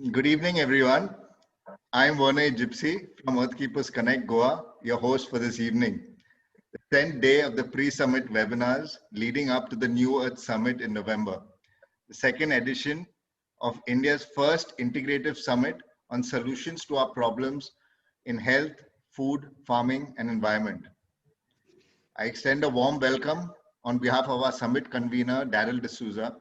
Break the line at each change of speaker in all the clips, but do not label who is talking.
Good evening, everyone. I'm Werner Egipsy from Earthkeepers Connect Goa, your host for this evening, the 10th day of the pre-summit webinars leading up to the New Earth Summit in November, the second edition of India's first integrative summit on solutions to our problems in health, food, farming, and environment. I extend a warm welcome on behalf of our summit convener, Darryl de Souza,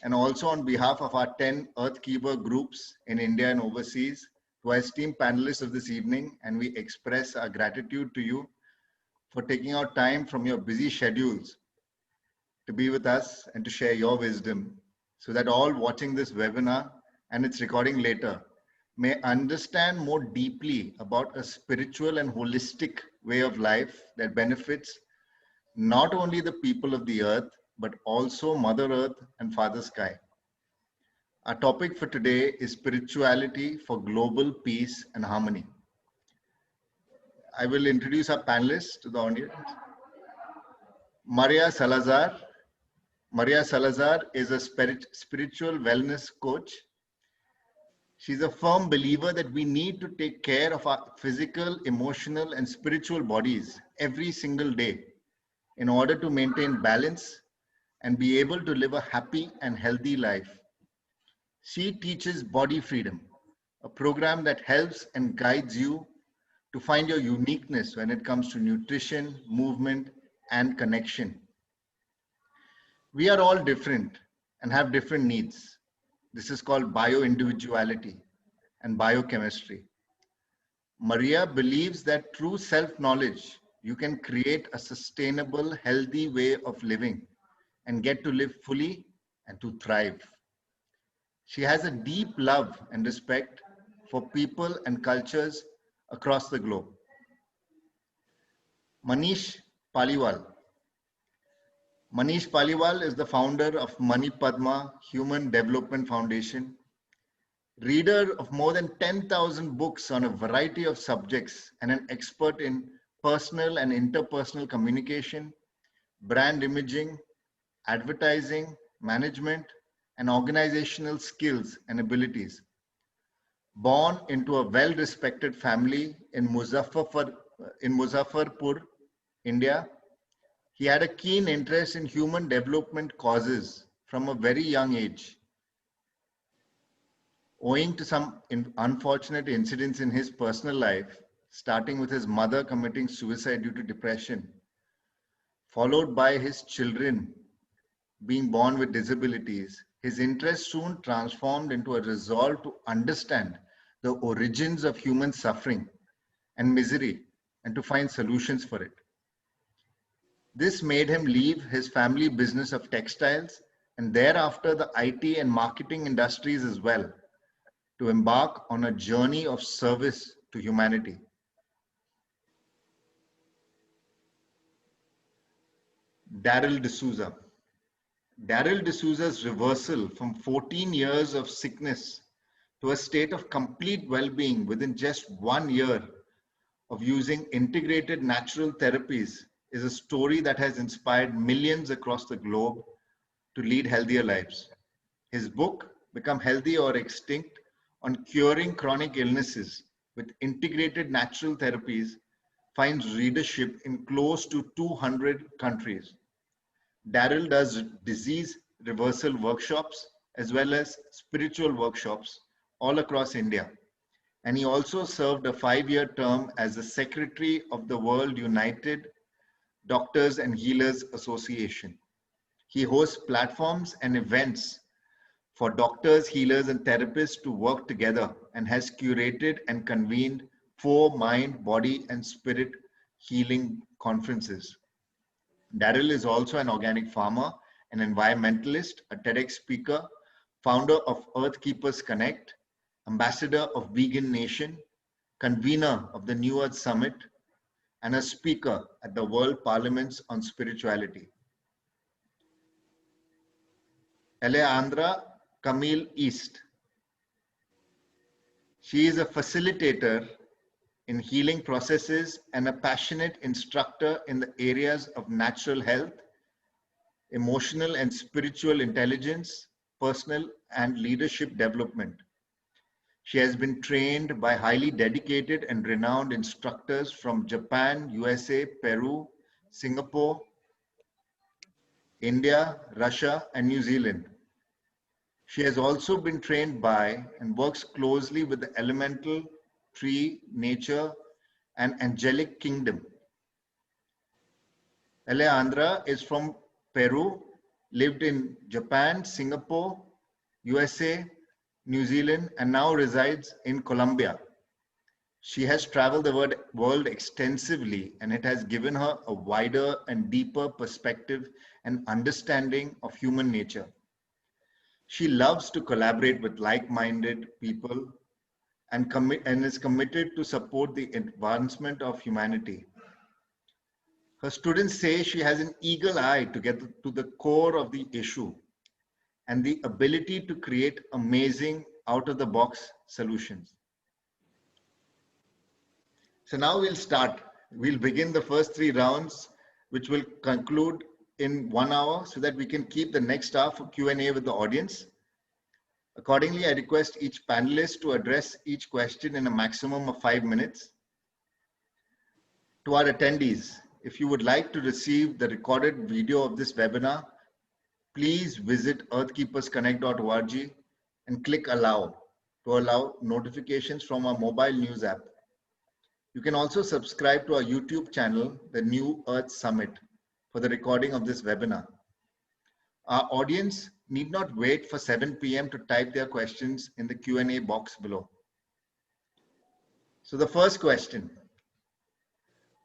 and also on behalf of our 10 Earthkeeper groups in India and overseas, to our esteemed panelists of this evening, and we express our gratitude to you for taking out time from your busy schedules to be with us and to share your wisdom, so that all watching this webinar and its recording later may understand more deeply about a spiritual and holistic way of life that benefits not only the people of the earth, but also Mother Earth and Father Sky. Our topic for today is spirituality for global peace and harmony. I will introduce our panelists to the audience. Maria Salazar. Maria Salazar is a spiritual wellness coach. She's a firm believer that we need to take care of our physical, emotional, and spiritual bodies every single day in order to maintain balance and be able to live a happy and healthy life. She teaches Body Freedom, a program that helps and guides you to find your uniqueness when it comes to nutrition, movement, and connection. We are all different and have different needs. This is called bio-individuality and biochemistry. Maria believes that through self-knowledge, you can create a sustainable, healthy way of living and get to live fully and to thrive. She has a deep love and respect for people and cultures across the globe. Manish Paliwal. Manish Paliwal is the founder of Mani Padma Human Development Foundation, reader of more than 10,000 books on a variety of subjects, and an expert in personal and interpersonal communication, brand imaging, advertising, management, and organizational skills and abilities. Born into a well-respected family in Muzaffarpur, India, he had a keen interest in human development causes from a very young age. Owing to some unfortunate incidents in his personal life, starting with his mother committing suicide due to depression, followed by his children being born with disabilities, his interest soon transformed into a resolve to understand the origins of human suffering and misery and to find solutions for it. This made him leave his family business of textiles and thereafter the IT and marketing industries as well, to embark on a journey of service to humanity. Darryl de Souza. Darryl de Souza's reversal from 14 years of sickness to a state of complete well-being within just 1 year of using integrated natural therapies is a story that has inspired millions across the globe to lead healthier lives. His book, Become Healthy or Extinct, on curing chronic illnesses with integrated natural therapies, finds readership in close to 200 countries. Darryl does disease reversal workshops as well as spiritual workshops all across India. And he also served a 5-year term as the Secretary of the World United Doctors and Healers Association. He hosts platforms and events for doctors, healers, and therapists to work together and has curated and convened 4 mind, body, and spirit healing conferences. Darryl is also an organic farmer, an environmentalist, a TEDx speaker, founder of Earthkeepers Connect, ambassador of Vegan Nation, convener of the New Earth Summit, and a speaker at the World Parliaments on Spirituality. Alejendrah East. She is a facilitator in healing processes and a passionate instructor in the areas of natural health, emotional and spiritual intelligence, personal and leadership development. She has been trained by highly dedicated and renowned instructors from Japan, USA, Peru, Singapore, India, Russia, and New Zealand. She has also been trained by and works closely with the elemental, tree, nature, and angelic kingdom. Alejendrah is from Peru, lived in Japan, Singapore, USA, New Zealand, and now resides in Colombia. She has traveled the world extensively, and it has given her a wider and deeper perspective and understanding of human nature. She loves to collaborate with like-minded people and is committed to support the advancement of humanity. Her students say she has an eagle eye to get to the core of the issue and the ability to create amazing out-of-the-box solutions. So now we'll start. We'll begin the first 3 rounds, which will conclude in 1 hour so that we can keep the next hour for Q&A with the audience. Accordingly, I request each panelist to address each question in a maximum of 5 minutes. To our attendees, if you would like to receive the recorded video of this webinar, please visit earthkeepersconnect.org and click allow to allow notifications from our mobile news app. You can also subscribe to our YouTube channel, The New Earth Summit, for the recording of this webinar. Our audience need not wait for 7 p.m. to type their questions in the Q&A box below. So the first question,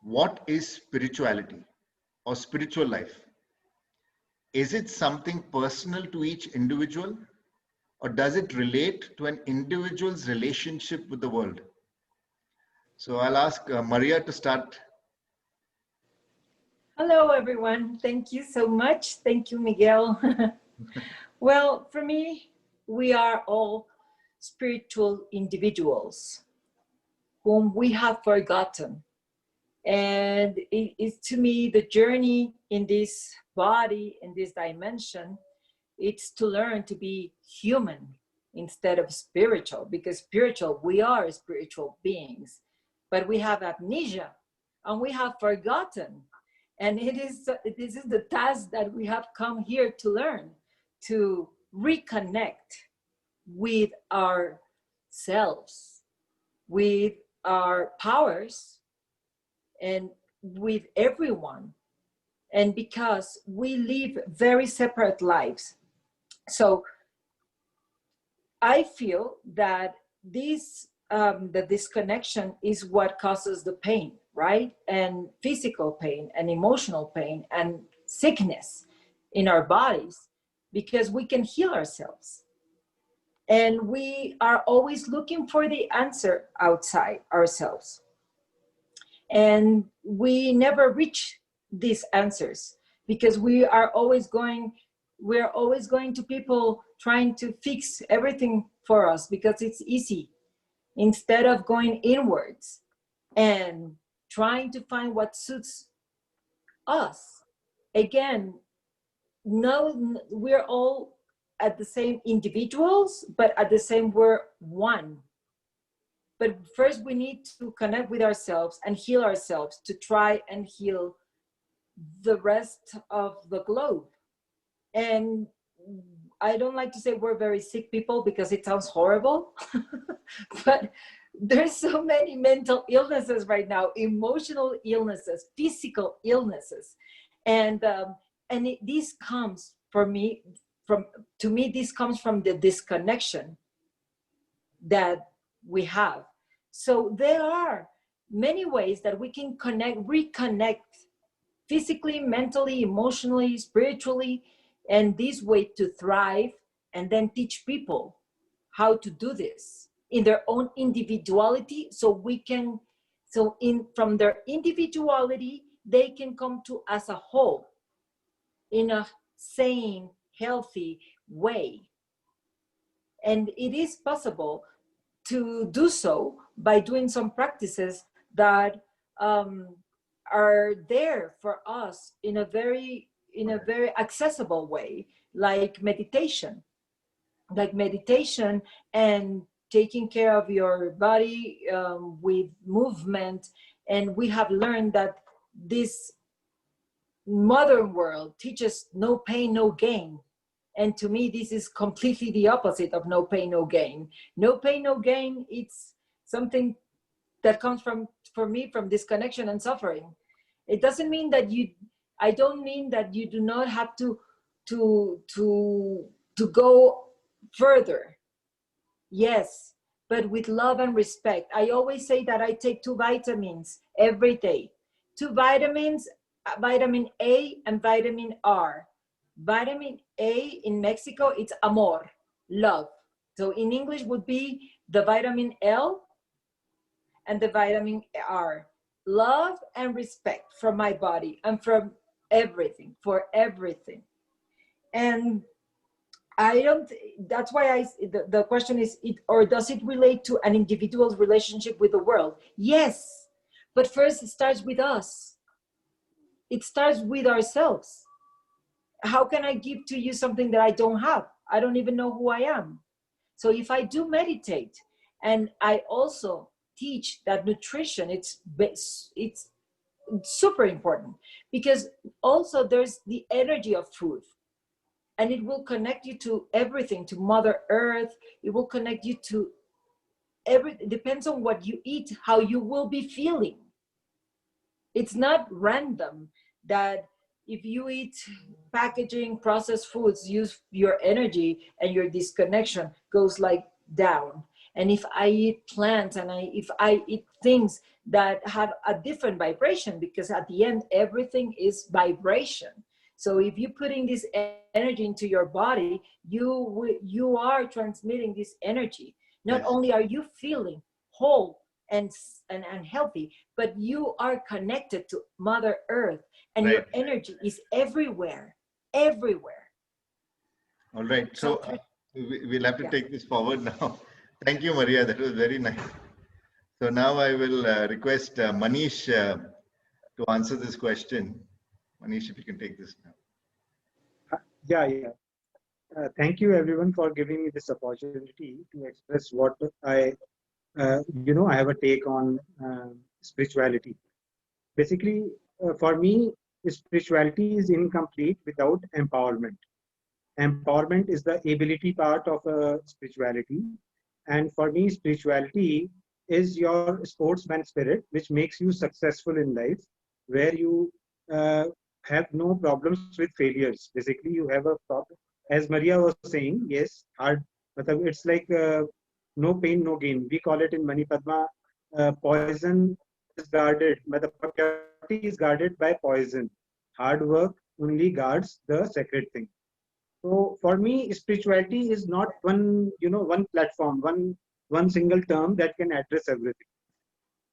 what is spirituality or spiritual life? Is it something personal to each individual, or does it relate to an individual's relationship with the world? So I'll ask Maria to start.
Hello, everyone. Thank you so much. Thank you, Miguel. Well, for me, we are all spiritual individuals whom we have forgotten. And it is, to me, the journey in this body, in this dimension, it's to learn to be human instead of spiritual, because spiritual, we are spiritual beings, but we have amnesia and we have forgotten. And this is the task that we have come here to learn, to reconnect with ourselves, with our powers, and with everyone. And because we live very separate lives. So I feel that the disconnection is what causes the pain, right? And physical pain and emotional pain and sickness in our bodies, because we can heal ourselves. And we are always looking for the answer outside ourselves. And we never reach these answers because we're always going to people trying to fix everything for us because it's easy, instead of going inwards and trying to find what suits us. Again, no, we're all at the same individuals, but at the same, we're one. But first we need to connect with ourselves and heal ourselves to try and heal the rest of the globe. And I don't like to say we're very sick people because it sounds horrible, but there's so many mental illnesses right now, emotional illnesses, physical illnesses. And this comes to me, this comes from the disconnection that we have. So there are many ways that we can reconnect physically, mentally, emotionally, spiritually, and this way to thrive, and then teach people how to do this in their own individuality, from their individuality, they can come to as a whole in a sane, healthy way. And it is possible to do so by doing some practices that are there for us in a very accessible way, like meditation and taking care of your body with movement. And we have learned that this modern world teaches no pain, no gain. And to me, this is completely the opposite of no pain, no gain. No pain, no gain, it's something that comes from, for me, from disconnection and suffering. It doesn't mean that I don't mean that you do not have to go further. Yes, but with love and respect. I always say that I take 2 vitamins every day. 2 vitamins, vitamin A and vitamin R. Vitamin A in Mexico, it's amor, love. So in English would be the vitamin L and the vitamin R. Love and respect from my body and from everything, for everything. And I don't, that's why the question is, or does it relate to an individual's relationship with the world? Yes, but first it starts with us. It starts with ourselves. How can I give to you something that I don't have? I don't even know who I am. So if I do meditate, and I also teach that nutrition, it's super important, because also there's the energy of food. And it will connect you to everything, to Mother Earth. It will connect you to it depends on what you eat, how you will be feeling. It's not random that if you eat packaging, processed foods, use your energy and your disconnection goes like down. And if I eat plants and if I eat things that have a different vibration, because at the end, everything is vibration. So if you're putting this energy into your body, you are transmitting this energy. Not
Yes.
only are you feeling whole and healthy, but you are connected to Mother Earth, and your energy is everywhere, everywhere.
All right. So we'll have to take this forward now. Thank you, Maria. That was very nice. So now I will request Manish to answer this question. Manish, if you can take this now.
Yeah. Thank you everyone for giving me this opportunity to express what I have a take on spirituality. Basically, for me, spirituality is incomplete without empowerment. Empowerment is the ability part of spirituality. And for me, spirituality is your sportsman spirit, which makes you successful in life, where you have no problems with failures. Basically, you have a problem. As Maria was saying, yes, hard. It's like no pain, no gain. We call it in Mani Padma, poison is guarded. Purity is guarded by poison. Hard work only guards the sacred thing. So for me, spirituality is not one platform, one single term that can address everything.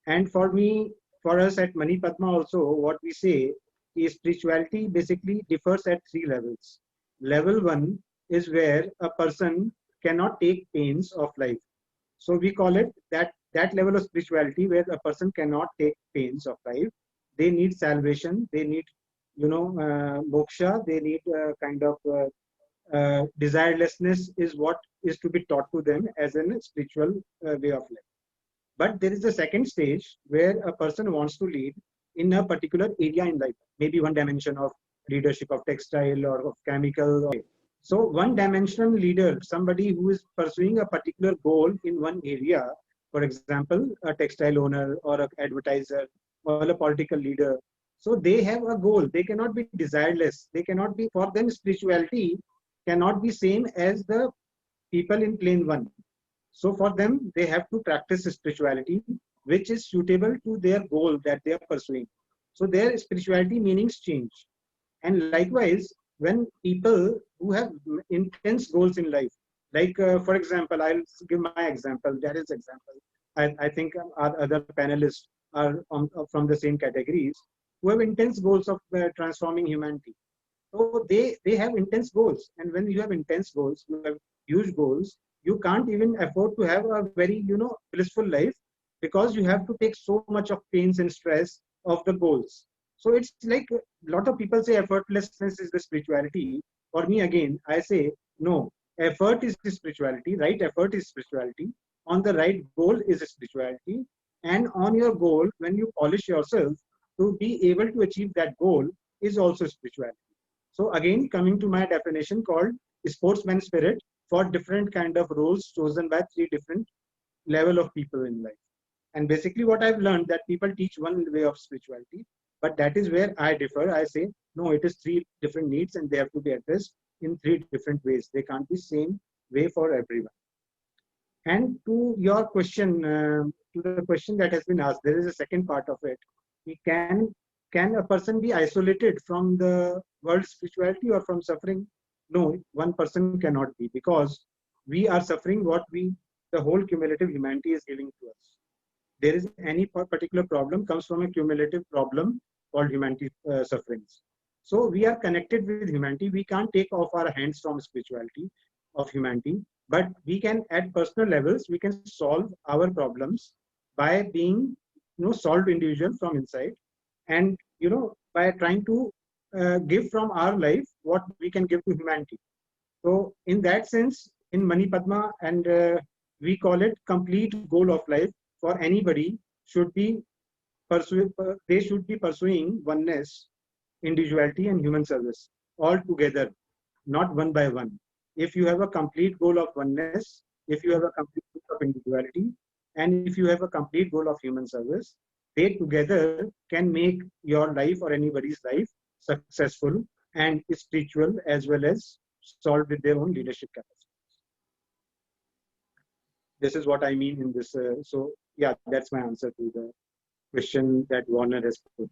And for me, for us at Mani Padma also, what we say is spirituality basically differs at 3 levels. Level 1 is where a person cannot take pains of life. So we call it that level of spirituality where a person cannot take pains of life. They need salvation. They need, moksha. They need kind of desirelessness is what is to be taught to them as a spiritual way of life. But there is a second stage where a person wants to lead in a particular area in life, maybe one dimension of leadership of textile or of chemical. So one dimensional leader, somebody who is pursuing a particular goal in one area, for example, a textile owner or an advertiser or a political leader. So they have a goal. They cannot be desireless. They cannot be, for them, spirituality cannot be same as the people in plane 1. So for them, they have to practice spirituality, which is suitable to their goal that they are pursuing. So their spirituality meanings change. And likewise, when people who have intense goals in life, like for example, I'll give my example, Darryl's example. I think our other panelists are from the same categories, who have intense goals of transforming humanity. So they have intense goals. And when you have intense goals, you have huge goals, you can't even afford to have a very, blissful life, because you have to take so much of pains and stress of the goals. So it's like a lot of people say effortlessness is the spirituality. For me, again, I say, no, effort is the spirituality, right? Effort is spirituality. on the right goal is spirituality. And on your goal, when you polish yourself to be able to achieve that goal, is also spirituality. So again, coming to my definition called sportsman spirit for different kind of roles chosen by three different level of people in life. And basically what I've learned that people teach one way of spirituality, but that is where I differ. I say, no, it is three different needs and they have to be addressed in three different ways. They can't be same way for everyone. And to your question, to the question that has been asked, there is a second part of it. Can a person be isolated from the world spirituality or from suffering? No, one person cannot be, because we are suffering what the whole cumulative humanity is giving to us. There is any particular problem comes from a cumulative problem called humanity sufferings. So we are connected with humanity. We can't take off our hands from spirituality of humanity, but we can at personal levels, we can solve our problems by being, solved individual from inside, and by trying to give from our life what we can give to humanity. So in that sense, in Mani Padma, and we call it complete goal of life for anybody should be they should be pursuing oneness, individuality, and human service all together, not one by one. If you have a complete goal of oneness, if you have a complete goal of individuality, and if you have a complete goal of human service, they together can make your life or anybody's life successful and spiritual, as well as solved with their own leadership capacity. This is what I mean in this. So yeah, that's my answer to the question that Werner has put.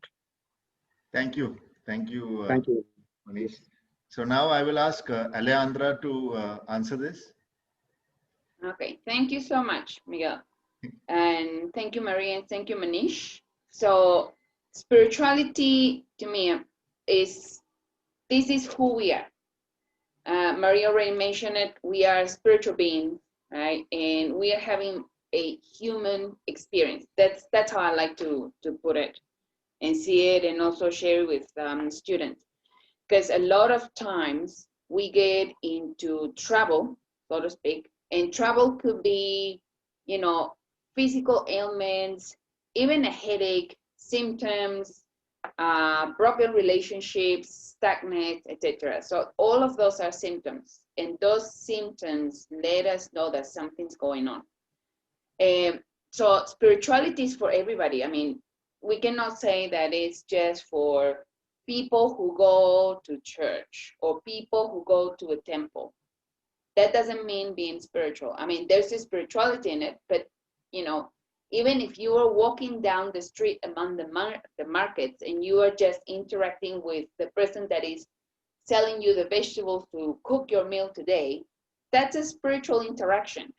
Thank you. Thank you.
Thank you,
Manish. So now I will ask Alejendrah to answer this.
Okay, thank you so much, Miguel. And thank you, Maria, and thank you, Manish. So spirituality to me this is who we are. Maria already mentioned it, we are spiritual beings, right? And we are having a human experience. That's how I like to put it and see it, and also share it with students. Because a lot of times we get into trouble, so to speak, and trouble could be, physical ailments, even a headache, symptoms, broken relationships, stagnant, etc. So all of those are symptoms, and those symptoms let us know that something's going on. So spirituality is for everybody. I mean, we cannot say that it's just for people who go to church or people who go to a temple. That doesn't mean being spiritual. I mean, there's a spirituality in it, but even if you are walking down the street among the markets and you are just interacting with the person that is selling you the vegetables to cook your meal today, that's a spiritual interaction.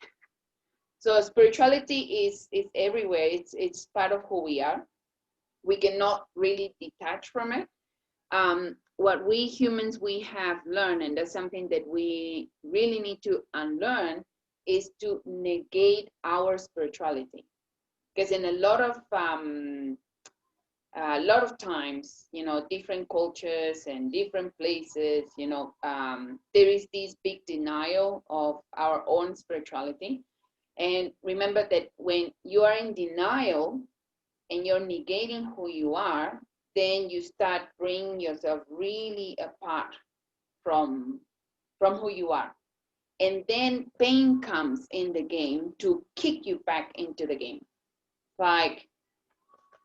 So spirituality is everywhere. It's part of who we are. We cannot really detach from it. What we humans, we have learned, and that's something that we really need to unlearn, is to negate our spirituality. Because in a lot of times, different cultures and different places, there is this big denial of our own spirituality. And remember that when you are in denial and you're negating who you are, then you start bringing yourself really apart from who you are. And then pain comes in the game to kick you back into the game. Like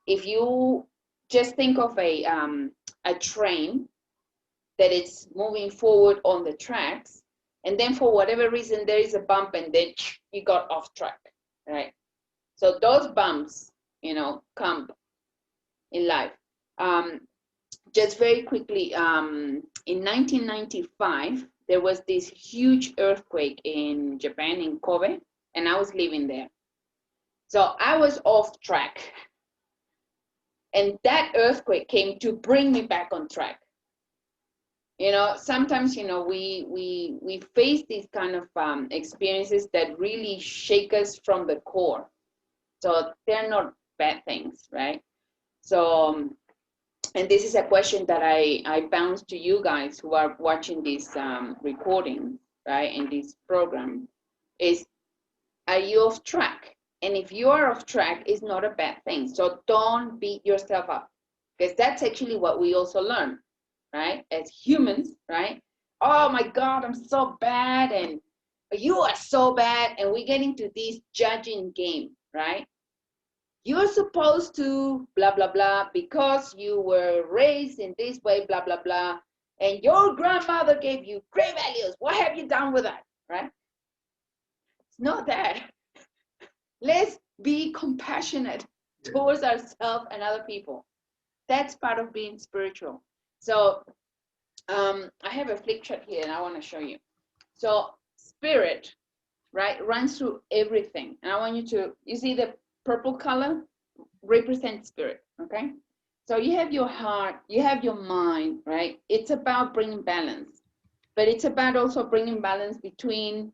if you just think of a train that is moving forward on the tracks, and then for whatever reason there is a bump and then you got off track, right? So those bumps, come in life. Just very quickly, in 1995, there was this huge earthquake in Japan, in Kobe, and I was living there. So I was off track. And that earthquake came to bring me back on track. Sometimes, we face these kind of experiences that really shake us from the core. So they're not bad things, right? So, and this is a question that I bounce to you guys who are watching this recording, right, in this program, is Are you off track? And if you are off track, it's not a bad thing. So don't beat yourself up, because that's actually what we also learn, right? As humans, right? Oh my God, I'm so bad, and you are so bad, and we get into this judging game, right? You're supposed to blah, blah, blah, because you were raised in this way, blah, blah, blah, and your grandmother gave you great values. What have you done with that, right? It's not that. Let's be compassionate towards ourselves and other people. That's part of being spiritual. So I have a flip chart here and I want to show you. So spirit, right, runs through everything. And I want you see the purple color represents spirit, okay? So you have your heart, you have your mind, right? It's about bringing balance, but it's about also bringing balance between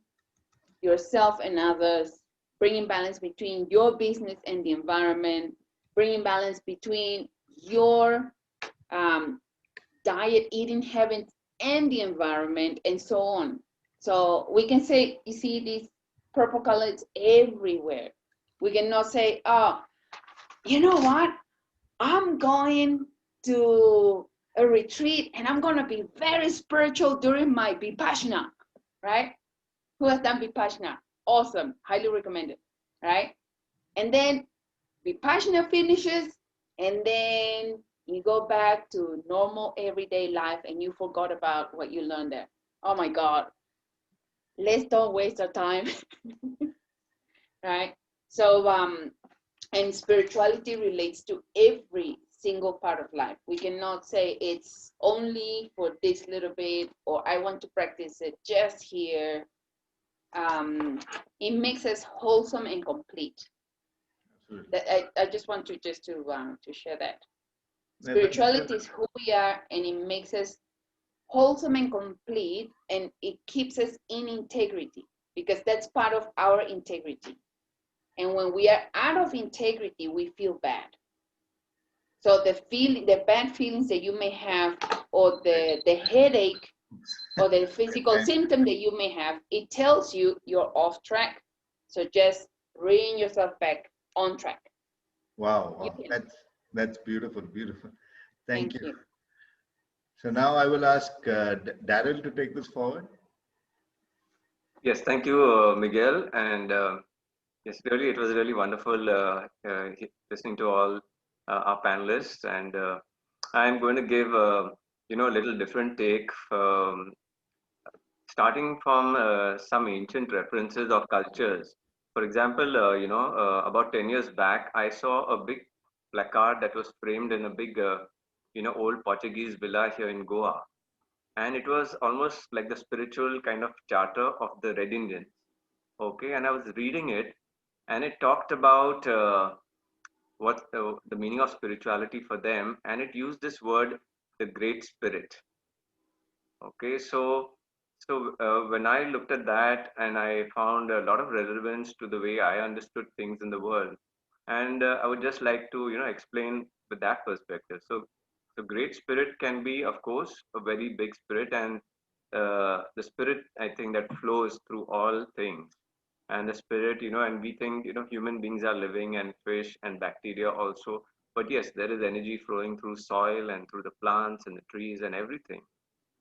yourself and others, bringing balance between your business and the environment, bringing balance between your diet, eating habits, and the environment, and so on. So we can say, you see this purple color, it's everywhere. We cannot say, oh, you know what? I'm going to a retreat and I'm going to be very spiritual during my Vipassana, right? Who has done Vipassana? Awesome, highly recommended, right? And then Vipassana finishes, and then you go back to normal everyday life and you forgot about what you learned there. Oh my God, let's don't waste our time, right? So, and spirituality relates to every single part of life. We cannot say it's only for this little bit, or I want to practice it just here. It makes us wholesome and complete. I just want to share that. Spirituality is who we are, and it makes us wholesome and complete, and it keeps us in integrity, because that's part of our integrity. And when we are out of integrity, we feel bad. So the bad feelings that you may have, or the headache, or the physical symptom that you may have, it tells you you're off track. So just bring yourself back on track.
Wow. That's beautiful, beautiful. Thank you. So now I will ask Darryl to take this forward.
Yes, thank you, Miguel. And yes, really, it was really wonderful listening to all our panelists. And I'm going to give a little different take, starting from some ancient references of cultures. For example, about 10 years back, I saw a big placard that was framed in a big, old Portuguese villa here in Goa. And it was almost like the spiritual kind of charter of the Red Indians. Okay, and I was reading it, and it talked about what the meaning of spirituality for them, and it used this word, the Great Spirit. Okay, so when I looked at that, and I found a lot of relevance to the way I understood things in the world, and I would just like to explain with that perspective. So the Great Spirit can be, of course, a very big spirit, and the spirit, I think, that flows through all things. And the spirit, and we think, human beings are living, and fish and bacteria also. But yes, there is energy flowing through soil and through the plants and the trees and everything.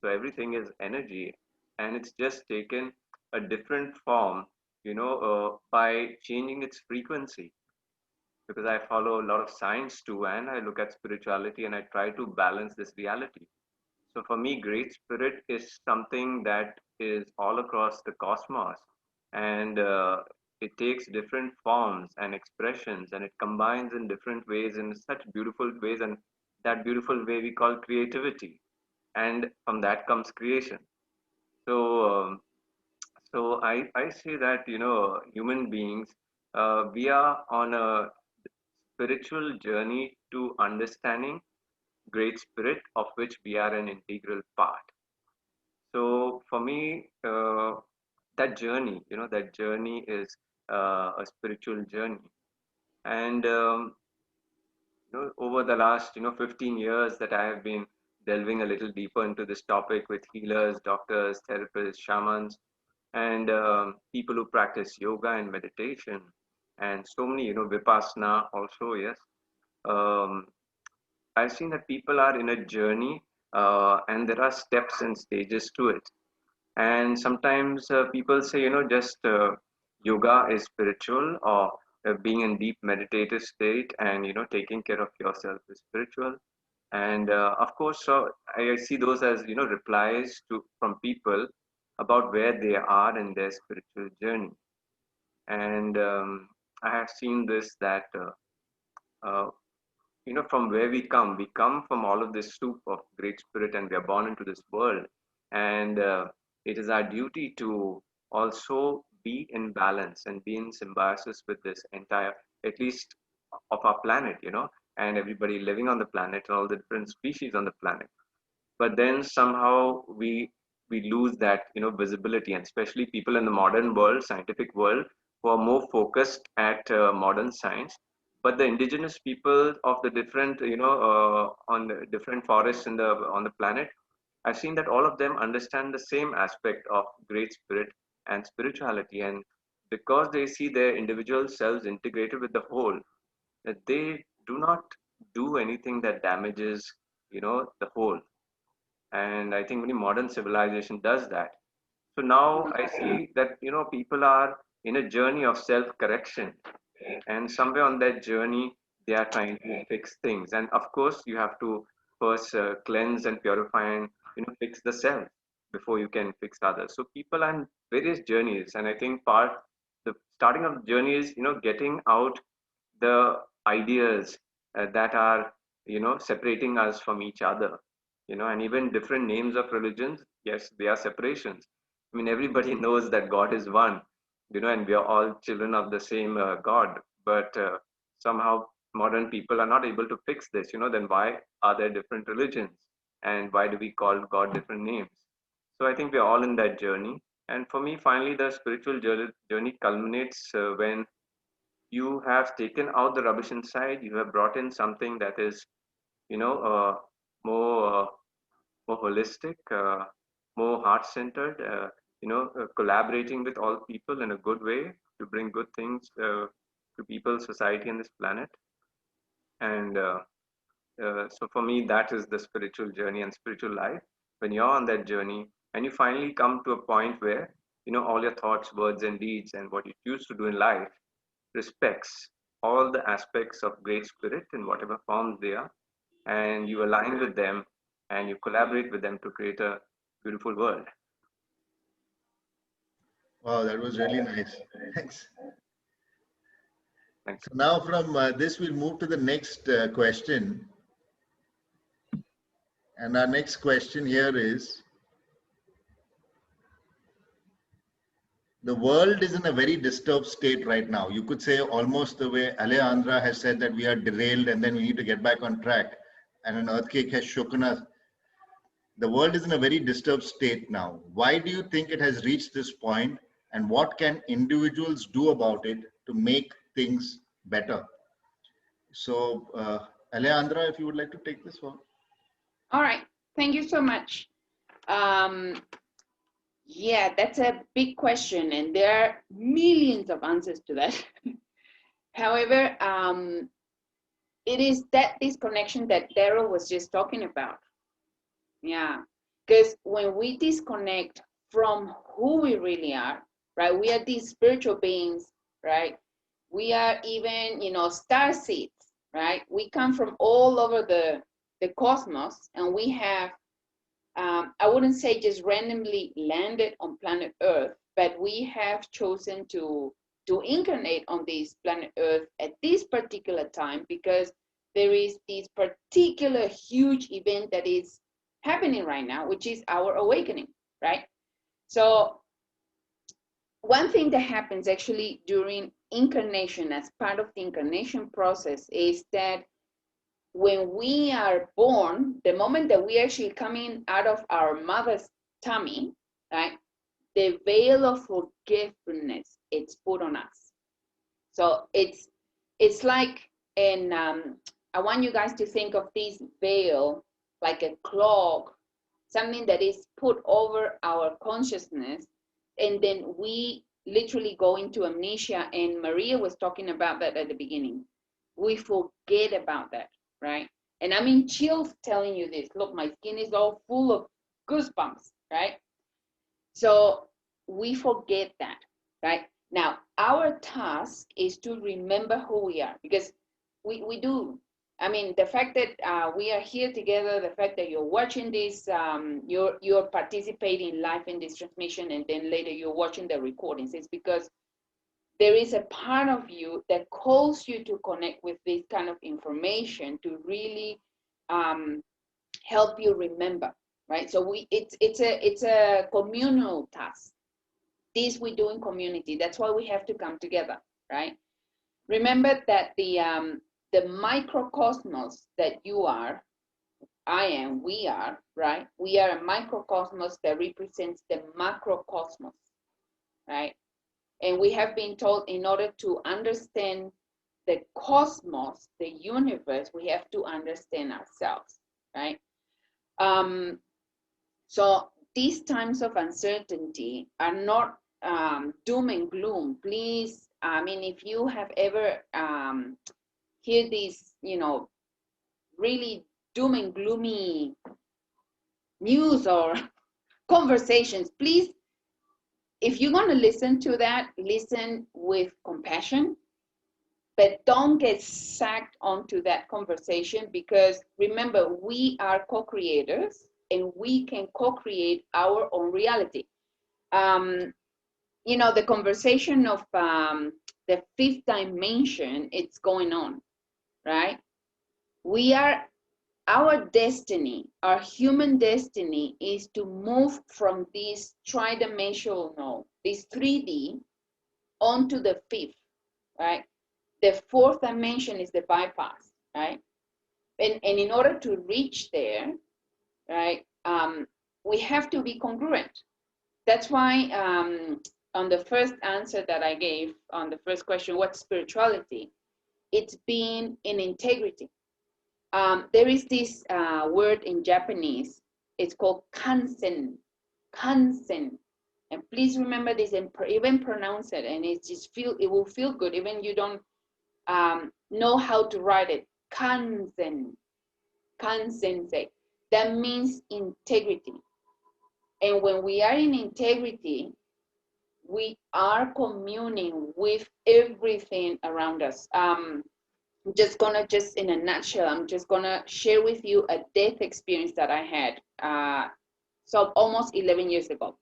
So everything is energy, and it's just taken a different form, by changing its frequency. Because I follow a lot of science too, and I look at spirituality and I try to balance this reality. So for me, Great Spirit is something that is all across the cosmos, and it takes different forms and expressions, and it combines in different ways, in such beautiful ways, and that beautiful way we call creativity, and from that comes creation. So, I say that human beings, we are on a spiritual journey to understanding Great Spirit, of which we are an integral part. So for me, that journey is a spiritual journey. And over the last 15 years that I have been delving a little deeper into this topic with healers, doctors, therapists, shamans, and people who practice yoga and meditation, and so many, vipassana also, yes. Um, I've seen that people are in a journey, and there are steps and stages to it. And sometimes people say, just yoga is spiritual, or being in deep meditative state and, taking care of yourself is spiritual. And of course, so I see those as, replies to from people about where they are in their spiritual journey. And I have seen this that, uh, from where we come from all of this soup of great spirit, and we are born into this world. And it is our duty to also be in balance and be in symbiosis with this entire, at least of our planet, and everybody living on the planet, and all the different species on the planet. But then somehow we lose that, visibility, and especially people in the modern world, scientific world, who are more focused at modern science. But the indigenous people of the different, on the different forests in the on the planet, I've seen that all of them understand the same aspect of great spirit and spirituality. And because they see their individual selves integrated with the whole, that they do not do anything that damages, the whole. And I think only modern civilization does that. So now I see that, people are in a journey of self correction, and somewhere on that journey they are trying to fix things. And of course you have to first cleanse and purify and, fix the self before you can fix others. So people are in various journeys, and I think the starting of the journey is, getting out the ideas that are, separating us from each other, and even different names of religions, yes, they are separations. I mean, everybody knows that God is one, and we are all children of the same God. But somehow modern people are not able to fix this. Then why are there different religions, and why do we call God different names? So I think we're all in that journey. And for me, finally, the spiritual journey culminates when you have taken out the rubbish inside, you have brought in something that is, you know uh, more more holistic, more heart centered, collaborating with all people in a good way to bring good things to people, society, and this planet. And so for me, that is the spiritual journey and spiritual life. When you're on that journey and you finally come to a point where, all your thoughts, words, and deeds, and what you choose to do in life respects all the aspects of great spirit in whatever forms they are, and you align with them and you collaborate with them to create a beautiful world.
Wow, that was really nice. Thanks.
Thanks.
So now from this, we'll move to the next question. And our next question here is, the world is in a very disturbed state right now. You could say almost the way Alejendrah has said that we are derailed and then we need to get back on track, and an earthquake has shaken us. The world is in a very disturbed state now. Why do you think it has reached this point, and what can individuals do about it to make things better? So, Alejendrah, if you would like to take this one.
All right. Thank you so much. Yeah, that's a big question, and there are millions of answers to that. However, it is that disconnection that Darryl was just talking about. Yeah, because when we disconnect from who we really are, right? We are these spiritual beings, right? We are even, star seeds, right? We come from all over the cosmos, and we have, I wouldn't say just randomly landed on planet Earth, but we have chosen to incarnate on this planet Earth at this particular time because there is this particular huge event that is happening right now, which is our awakening, right? So one thing that happens actually during incarnation, as part of the incarnation process, is that when we are born, the moment that we actually coming out of our mother's tummy, right, the veil of forgiveness, it's put on us. So it's like, and I want you guys to think of this veil like a cloak, something that is put over our consciousness, and then we literally go into amnesia, and Maria was talking about that at the beginning. We forget about that, right? And I'm in chills telling you this. Look, my skin is all full of goosebumps, right? So we forget that, right? Now, our task is to remember who we are, because we do. I mean, the fact that we are here together, the fact that you're watching this, you're participating live in this transmission, and then later you're watching the recordings, it's because there is a part of you that calls you to connect with this kind of information to really help you remember, right? So it's a communal task. This we do in community. That's why we have to come together, right? Remember that the microcosmos that you are, I am, we are, right? We are a microcosmos that represents the macrocosmos, right? And we have been told in order to understand the cosmos, the universe, we have to understand ourselves, right? So these times of uncertainty are not doom and gloom. Please, I mean, if you have ever hear these, really doom and gloomy news or conversations, please, if you're going to listen to that, listen with compassion, but don't get sucked onto that conversation, because remember, we are co-creators and we can co-create our own reality. The conversation of the fifth dimension, it's going on, right? Our destiny, our human destiny, is to move from this tridimensional, this 3D, onto the fifth, right? The fourth dimension is the bypass, right? And in order to reach there, right, we have to be congruent. That's why on the first answer that I gave on the first question, what's spirituality? It's being in integrity. There is this word in Japanese. It's called kansen. Kansen. And please remember this and even pronounce it. And it will feel good, even you don't know how to write it. Kansen. Kansen. That means integrity. And when we are in integrity, we are communing with everything around us. Just in a nutshell, I'm just gonna share with you a death experience that I had. So almost 11 years ago,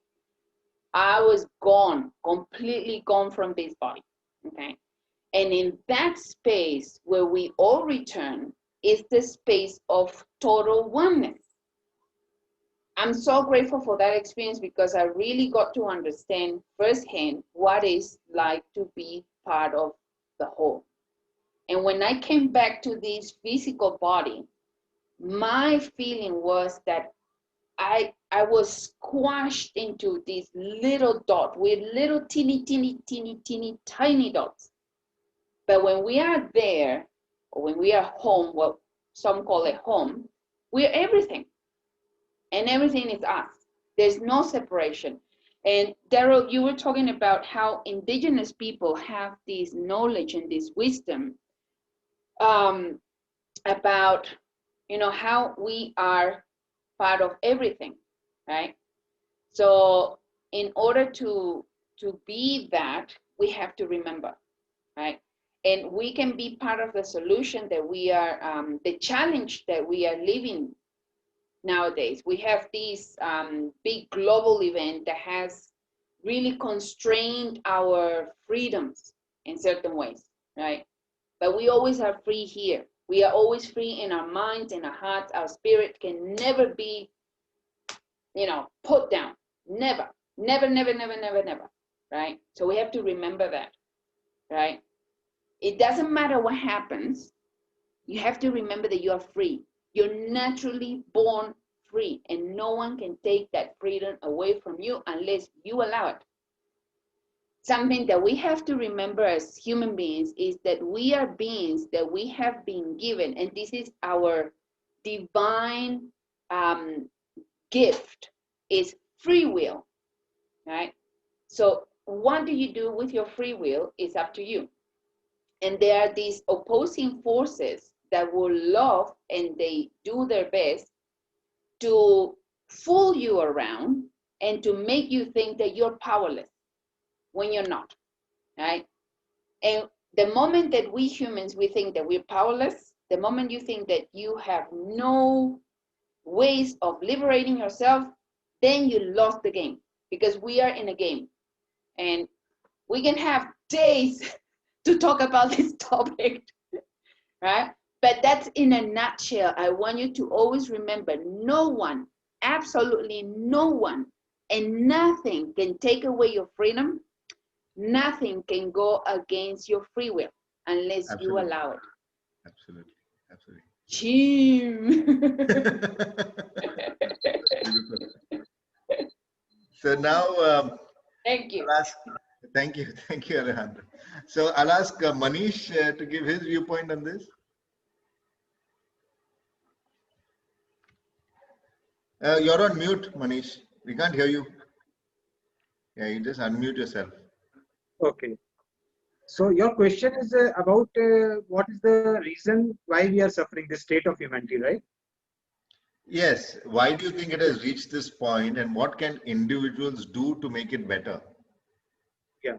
I was gone, completely gone from this body, okay? And in that space where we all return is the space of total oneness. I'm so grateful for that experience, because I really got to understand firsthand what it's like to be part of the whole. And when I came back to this physical body, my feeling was that I was squashed into this little dot with little teeny, tiny dots. But when we are there, or when we are home, what some call it home, we're everything. And everything is us. There's no separation. And Darryl, you were talking about how indigenous people have this knowledge and this wisdom about, how we are part of everything, right? So in order to be that, we have to remember, right? And we can be part of the solution that we are, the challenge that we are living nowadays. We have this big global event that has really constrained our freedoms in certain ways, right? But we always are free here. We are always free in our minds, in our hearts. Our spirit can never be, put down. Never, never, never, never, never, never, right? So we have to remember that, right? It doesn't matter what happens. You have to remember that you are free. You're naturally born free, and no one can take that freedom away from you unless you allow it. Something that we have to remember as human beings is that we are beings that we have been given, and this is our divine gift, is free will, right? So what do you do with your free will is up to you. And there are these opposing forces that will love and they do their best to fool you around and to make you think that you're powerless when you're not, right? And the moment that we humans, we think that we're powerless, the moment you think that you have no ways of liberating yourself, then you lost the game, because we are in a game. And we can have days to talk about this topic, right? But that's in a nutshell. I want you to always remember, no one, absolutely no one, and nothing can take away your freedom. Nothing can go against your free will unless you allow it.
Absolutely. Absolutely.
Jim.
So now,
Thank you.
thank you, Alejandro. So I'll ask Manish to give his viewpoint on this. You're on mute, Manish. We can't hear you. Yeah, you just unmute yourself.
Okay. So your question is about what is the reason why we are suffering this state of humanity, right?
Yes. Why do you think it has reached this point, and what can individuals do to make it better?
Yeah.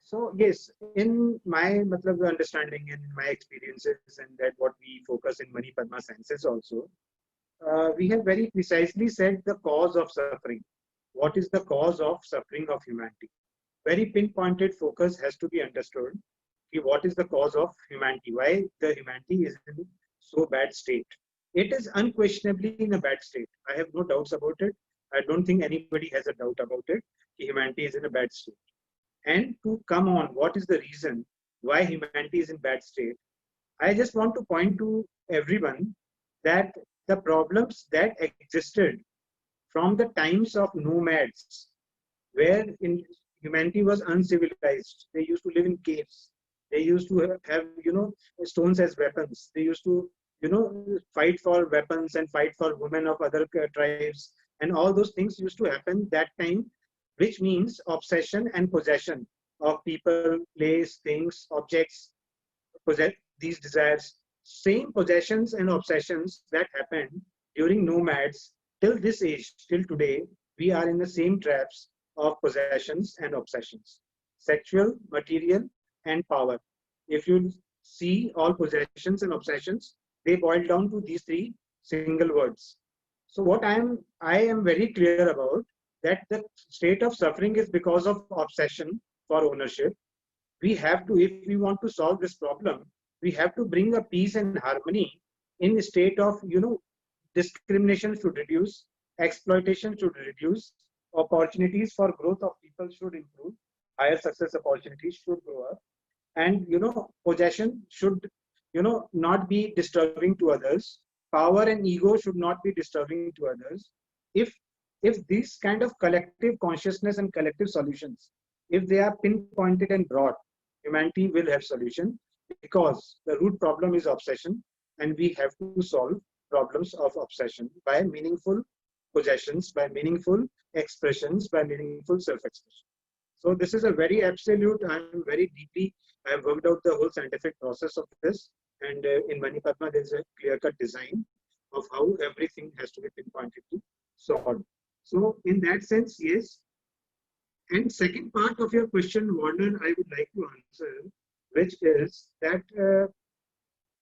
So yes, in my understanding and my experiences, and that what we focus in Mani Padma sciences also, we have very precisely said the cause of suffering. What is the cause of suffering of humanity? Very pinpointed focus has to be understood. What is the cause of humanity? Why the humanity is in so bad state? It is unquestionably in a bad state. I have no doubts about it. I don't think anybody has a doubt about it. Humanity is in a bad state. And to come on, what is the reason why humanity is in bad state? I just want to point to everyone that the problems that existed from the times of nomads, where in humanity was uncivilized. They used to live in caves. They used to have, stones as weapons. They used to, fight for weapons and fight for women of other tribes. And all those things used to happen that time, which means obsession and possession of people, place, things, objects, possess these desires. Same possessions and obsessions that happened during nomads till this age, till today, we are in the same traps of possessions and obsessions, sexual, material, and power. If you see all possessions and obsessions, they boil down to these three single words. So what I am very clear about, that the state of suffering is because of obsession for ownership. We have to, if we want to solve this problem, we have to bring a peace and harmony in the state of, discrimination should reduce, exploitation should reduce, opportunities for growth of people should improve, higher success opportunities should grow up, and possession should not be disturbing to others, power and ego should not be disturbing to others. If these kind of collective consciousness and collective solutions, if they are pinpointed and broad, humanity will have solution, because the root problem is obsession, and we have to solve problems of obsession by meaningful possessions, by meaningful expressions, by meaningful self-expression. So this is a very absolute, I have worked out the whole scientific process of this, and in Mani Padma there is a clear-cut design of how everything has to be pinpointed to solve. So in that sense, yes. And second part of your question, Werner, I would like to answer, which is that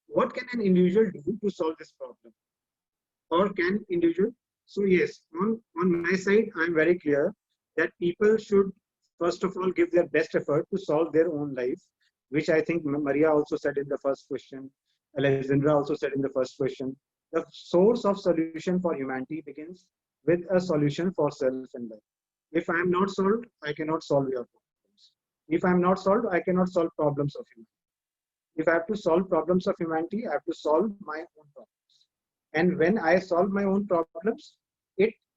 what can an individual do to solve this problem? Or can individual? So yes, on my side, I'm very clear that people should first of all give their best effort to solve their own life, which I think Maria also said in the first question, Alejendrah also said in the first question. The source of solution for humanity begins with a solution for self and life. If I am not solved, I cannot solve your problems. If I am not solved, I cannot solve problems of humanity. If I have to solve problems of humanity, I have to solve my own problems. And when I solve my own problems,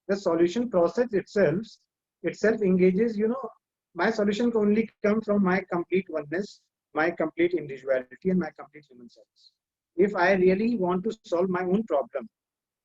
the solution process itself engages, my solution can only come from my complete oneness, my complete individuality, and my complete human self. If I really want to solve my own problem,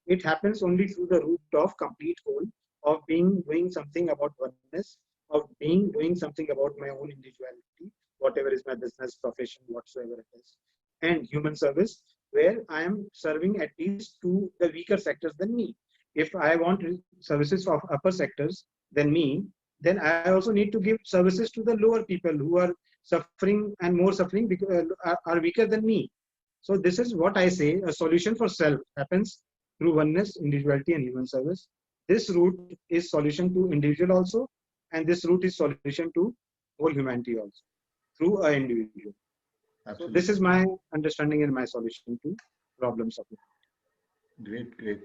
it happens only through the route of complete whole, of doing something about oneness, of doing something about my own individuality, whatever is my business, profession, whatsoever it is, and human service, where I am serving at least to the weaker sectors than me. If I want services of upper sectors than me, then I also need to give services to the lower people who are suffering and more suffering because are weaker than me. So this is what I say, a solution for self happens through oneness, individuality, and human service. This route is solution to individual also, and this route is solution to whole humanity also, through an individual. So this is my understanding and my solution to problems of humanity.
Great, great.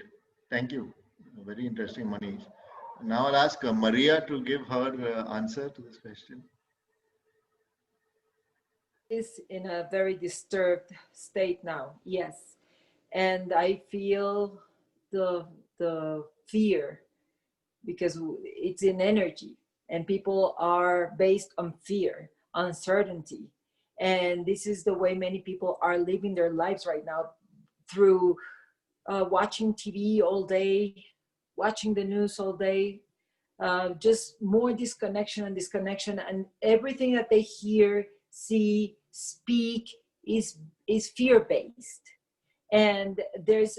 Thank you. Very interesting, Manish. Now I'll ask Maria to give her answer to this question.
Is in a very disturbed state now, yes, and I feel the fear because it's in energy, and people are based on fear, uncertainty, and this is the way many people are living their lives right now, through watching TV all day, watching the news all day, just more disconnection and disconnection, and everything that they hear, see, speak is fear-based. And there's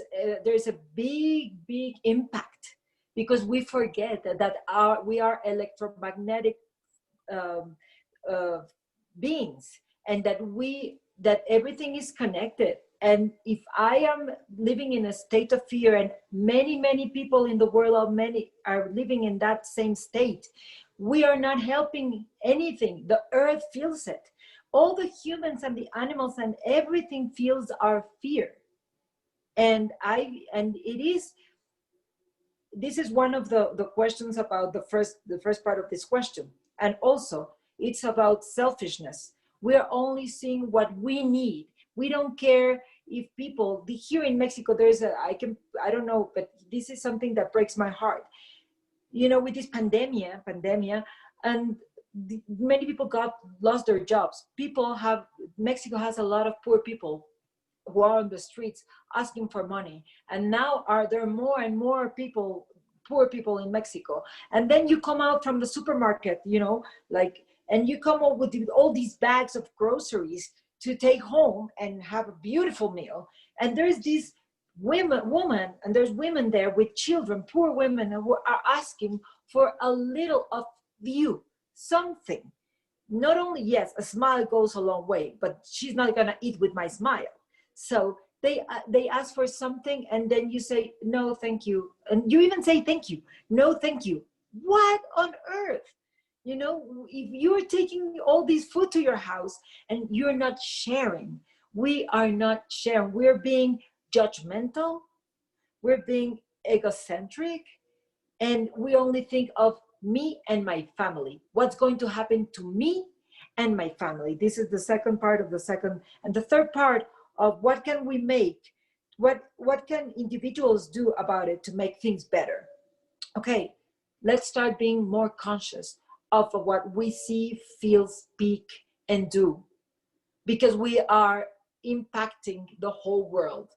a big impact because we forget that we are electromagnetic beings, and that everything is connected. And if I am living in a state of fear, and many people in the world, many are living in that same state, we are not helping anything. The earth feels it. All the humans and the animals and everything feels our fear. And this is one of the questions about the first part of this question. And also it's about selfishness. We're only seeing what we need. We don't care if people, here in Mexico, I don't know, but this is something that breaks my heart. You know, with this pandemia, and many people lost their jobs. Mexico has a lot of poor people who are on the streets asking for money. And now there are more and more people, poor people in Mexico. And then you come out from the supermarket, and you come up with all these bags of groceries to take home and have a beautiful meal. And there's these woman, and there's women there with children, poor women, who are asking for a little of you, something. Not only, yes, a smile goes a long way, but she's not gonna eat with my smile. So they ask for something, and then you say, no, thank you. And you even say, thank you. No, thank you. What on earth? You know, if you're taking all this food to your house and you're not sharing, we are not sharing. We're being judgmental. We're being egocentric. And we only think of me and my family. What's going to happen to me and my family? This is the second part of the second. And the third part of what can we make? What can individuals do about it to make things better? Okay, let's start being more conscious of what we see, feel, speak, and do, because we are impacting the whole world.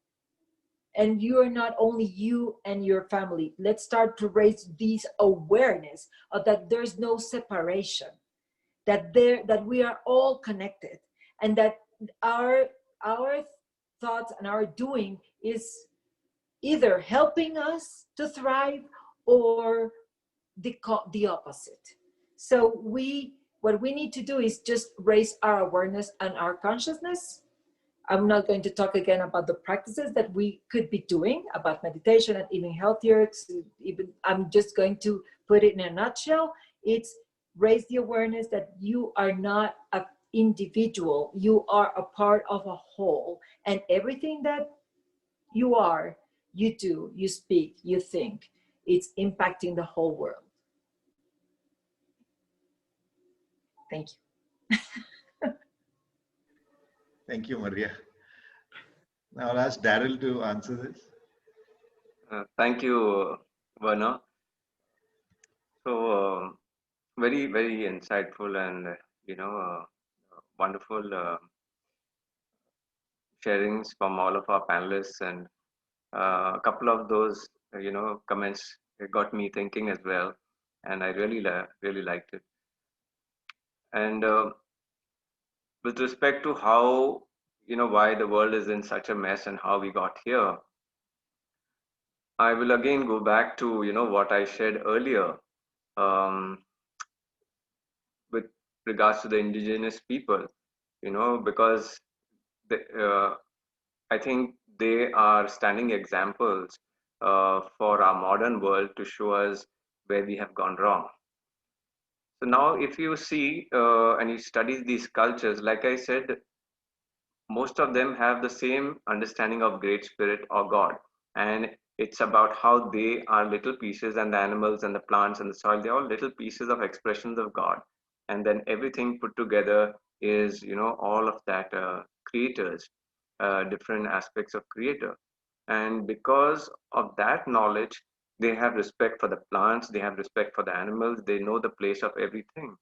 And you are not only you and your family. Let's start to raise this awareness of that there's no separation, that we are all connected, and that our thoughts and our doing is either helping us to thrive or the opposite. So what we need to do is just raise our awareness and our consciousness. I'm not going to talk again about the practices that we could be doing about meditation and eating healthier. I'm just going to put it in a nutshell. It's raise the awareness that you are not an individual. You are a part of a whole, and everything that you are, you do, you speak, you think, it's impacting the whole world. Thank you.
Thank you, Maria. Now I'll ask Darryl to answer this.
Thank you, Werner. So very, very insightful and wonderful sharings from all of our panelists, and a couple of those comments got me thinking as well, and I really liked it. And with respect to how, why the world is in such a mess and how we got here, I will again go back to, what I shared earlier, um, with regards to the indigenous people, because the, I think they are standing examples for our modern world to show us where we have gone wrong. So now, if you see and you study these cultures, like I said, most of them have the same understanding of Great Spirit or God. And it's about how they are little pieces, and the animals and the plants and the soil, they're all little pieces of expressions of God. And then everything put together is, all of that creators, different aspects of creator. And because of that knowledge, they have respect for the plants, they have respect for the animals, they know the place of everything.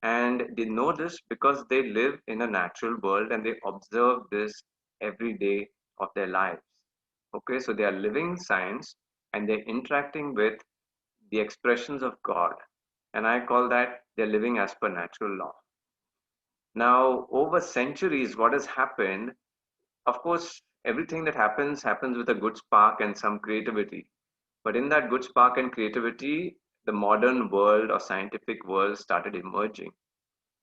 And they know this because they live in a natural world and they observe this every day of their lives. Okay, so they are living science and they're interacting with the expressions of God. And I call that they're living as per natural law. Now, over centuries, what has happened, of course, everything that happens with a good spark and some creativity. But in that good spark and creativity, the modern world or scientific world started emerging,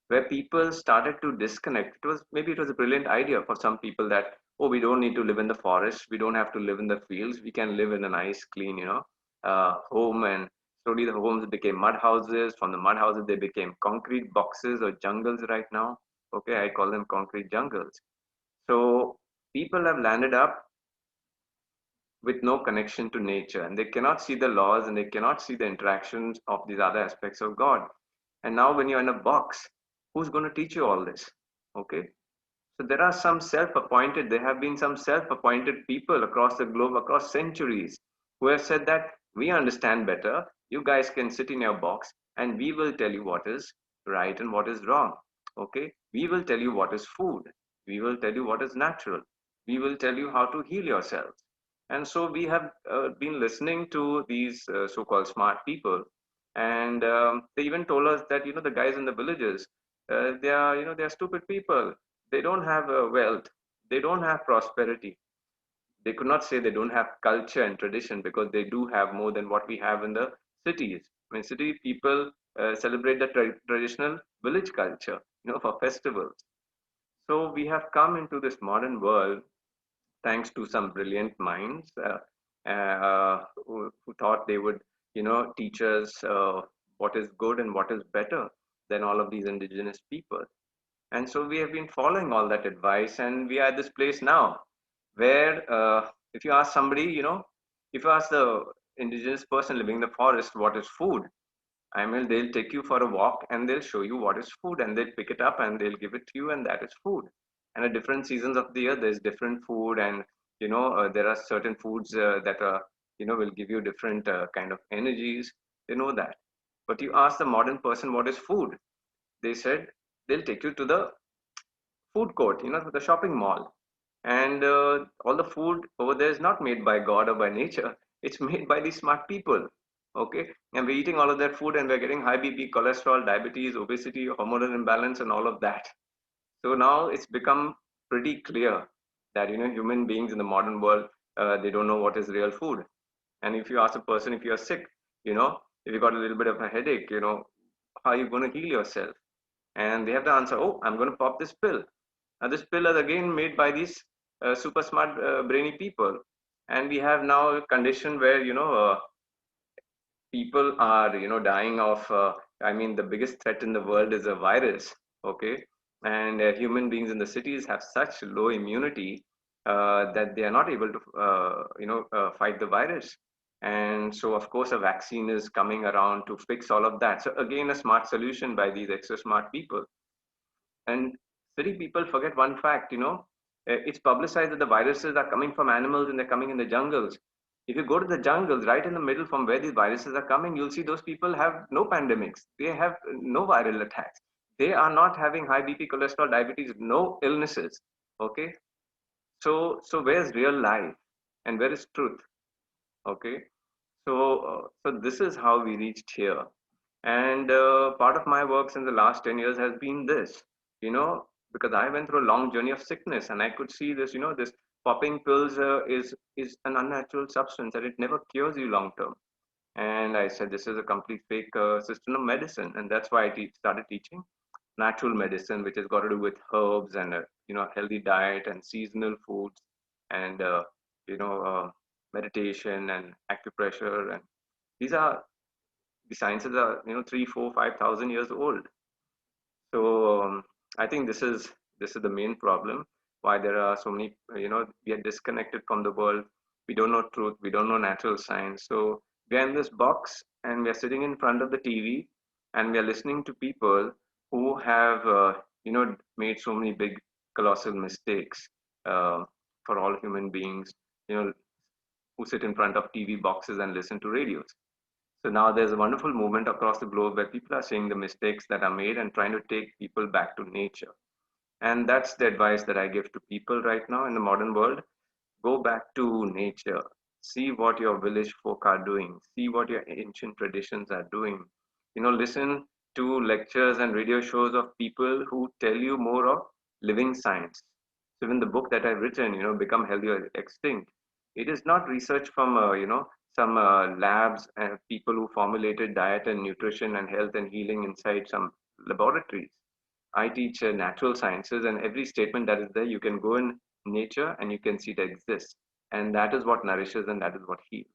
where people started to disconnect. It was a brilliant idea for some people that, oh, we don't need to live in the forest, we don't have to live in the fields, we can live in a nice, clean, home. And slowly the homes became mud houses. From the mud houses, they became concrete boxes or jungles right now. Okay, I call them concrete jungles. So people have landed up with no connection to nature, and they cannot see the laws and they cannot see the interactions of these other aspects of God. And now when you're in a box, who's going to teach you all this? Okay, so there are some self-appointed, there have been some self-appointed people across the globe, across centuries, who have said that we understand better, you guys can sit in your box and we will tell you what is right and what is wrong. Okay, we will tell you what is food, we will tell you what is natural, we will tell you how to heal yourselves. And so we have been listening to these so-called smart people, and they even told us that, the guys in the villages, they are stupid people. They don't have wealth, they don't have prosperity. They could not say they don't have culture and tradition, because they do have more than what we have in the cities. I mean, city people celebrate the traditional village culture, for festivals. So we have come into this modern world thanks to some brilliant minds who thought they would, teach us what is good and what is better than all of these indigenous people. And so we have been following all that advice, and we are at this place now where, if you ask somebody, if you ask the indigenous person living in the forest what is food, I mean, they'll take you for a walk and they'll show you what is food, and they'll pick it up and they'll give it to you, and that is food. And at different seasons of the year, there's different food, and there are certain foods that will give you different kind of energies. They know that. But you ask the modern person what is food, they said they'll take you to the food court, to the shopping mall, and all the food over there is not made by God or by nature. It's made by these smart people. Okay, and we're eating all of that food, and we're getting high BP, cholesterol, diabetes, obesity, hormonal imbalance, and all of that. So now it's become pretty clear that, human beings in the modern world, they don't know what is real food. And if you ask a person if you're sick, if you got a little bit of a headache, how are you going to heal yourself? And they have the answer, oh, I'm going to pop this pill. Now this pill is again made by these super smart brainy people. And we have now a condition where, people are, dying of, I mean, the biggest threat in the world is a virus. Okay, and human beings in the cities have such low immunity that they are not able to fight the virus. And so of course a vaccine is coming around to fix all of that. So again, a smart solution by these extra smart people. And city people forget one fact, it's publicized that the viruses are coming from animals and they're coming in the jungles. If you go to the jungles, right in the middle from where these viruses are coming, you'll see those people have no pandemics. They have no viral attacks. They are not having high BP, cholesterol, diabetes, no illnesses. Okay. So where's real life and where is truth? Okay. So this is how we reached here. And part of my works in the last 10 years has been this, because I went through a long journey of sickness, and I could see this, this popping pills is an unnatural substance, and it never cures you long term. And I said, this is a complete fake system of medicine. And that's why I started teaching natural medicine, which has got to do with herbs and, healthy diet and seasonal foods and, you know, uh, meditation and acupressure. And these are, the sciences are, 3, 4, 5,000 years old. So I think this is the main problem why there are so many. We are disconnected from the world. We don't know truth. We don't know natural science. So we are in this box and we are sitting in front of the TV and we are listening to people who have made so many big colossal mistakes uh, for all human beings. Who sit in front of TV boxes and listen to radios. So now there's a wonderful movement across the globe where people are seeing the mistakes that are made and trying to take people back to nature. And that's the advice that I give to people right now in the modern world. Go back to nature. See what your village folk are doing. See what your ancient traditions are doing. Listen to lectures and radio shows of people who tell you more of living science. So even the book that I've written, Become Healthy or Extinct, it is not research from, some labs and people who formulated diet and nutrition and health and healing inside some laboratories. I teach natural sciences, and every statement that is there, you can go in nature and you can see it exists. And that is what nourishes and that is what heals.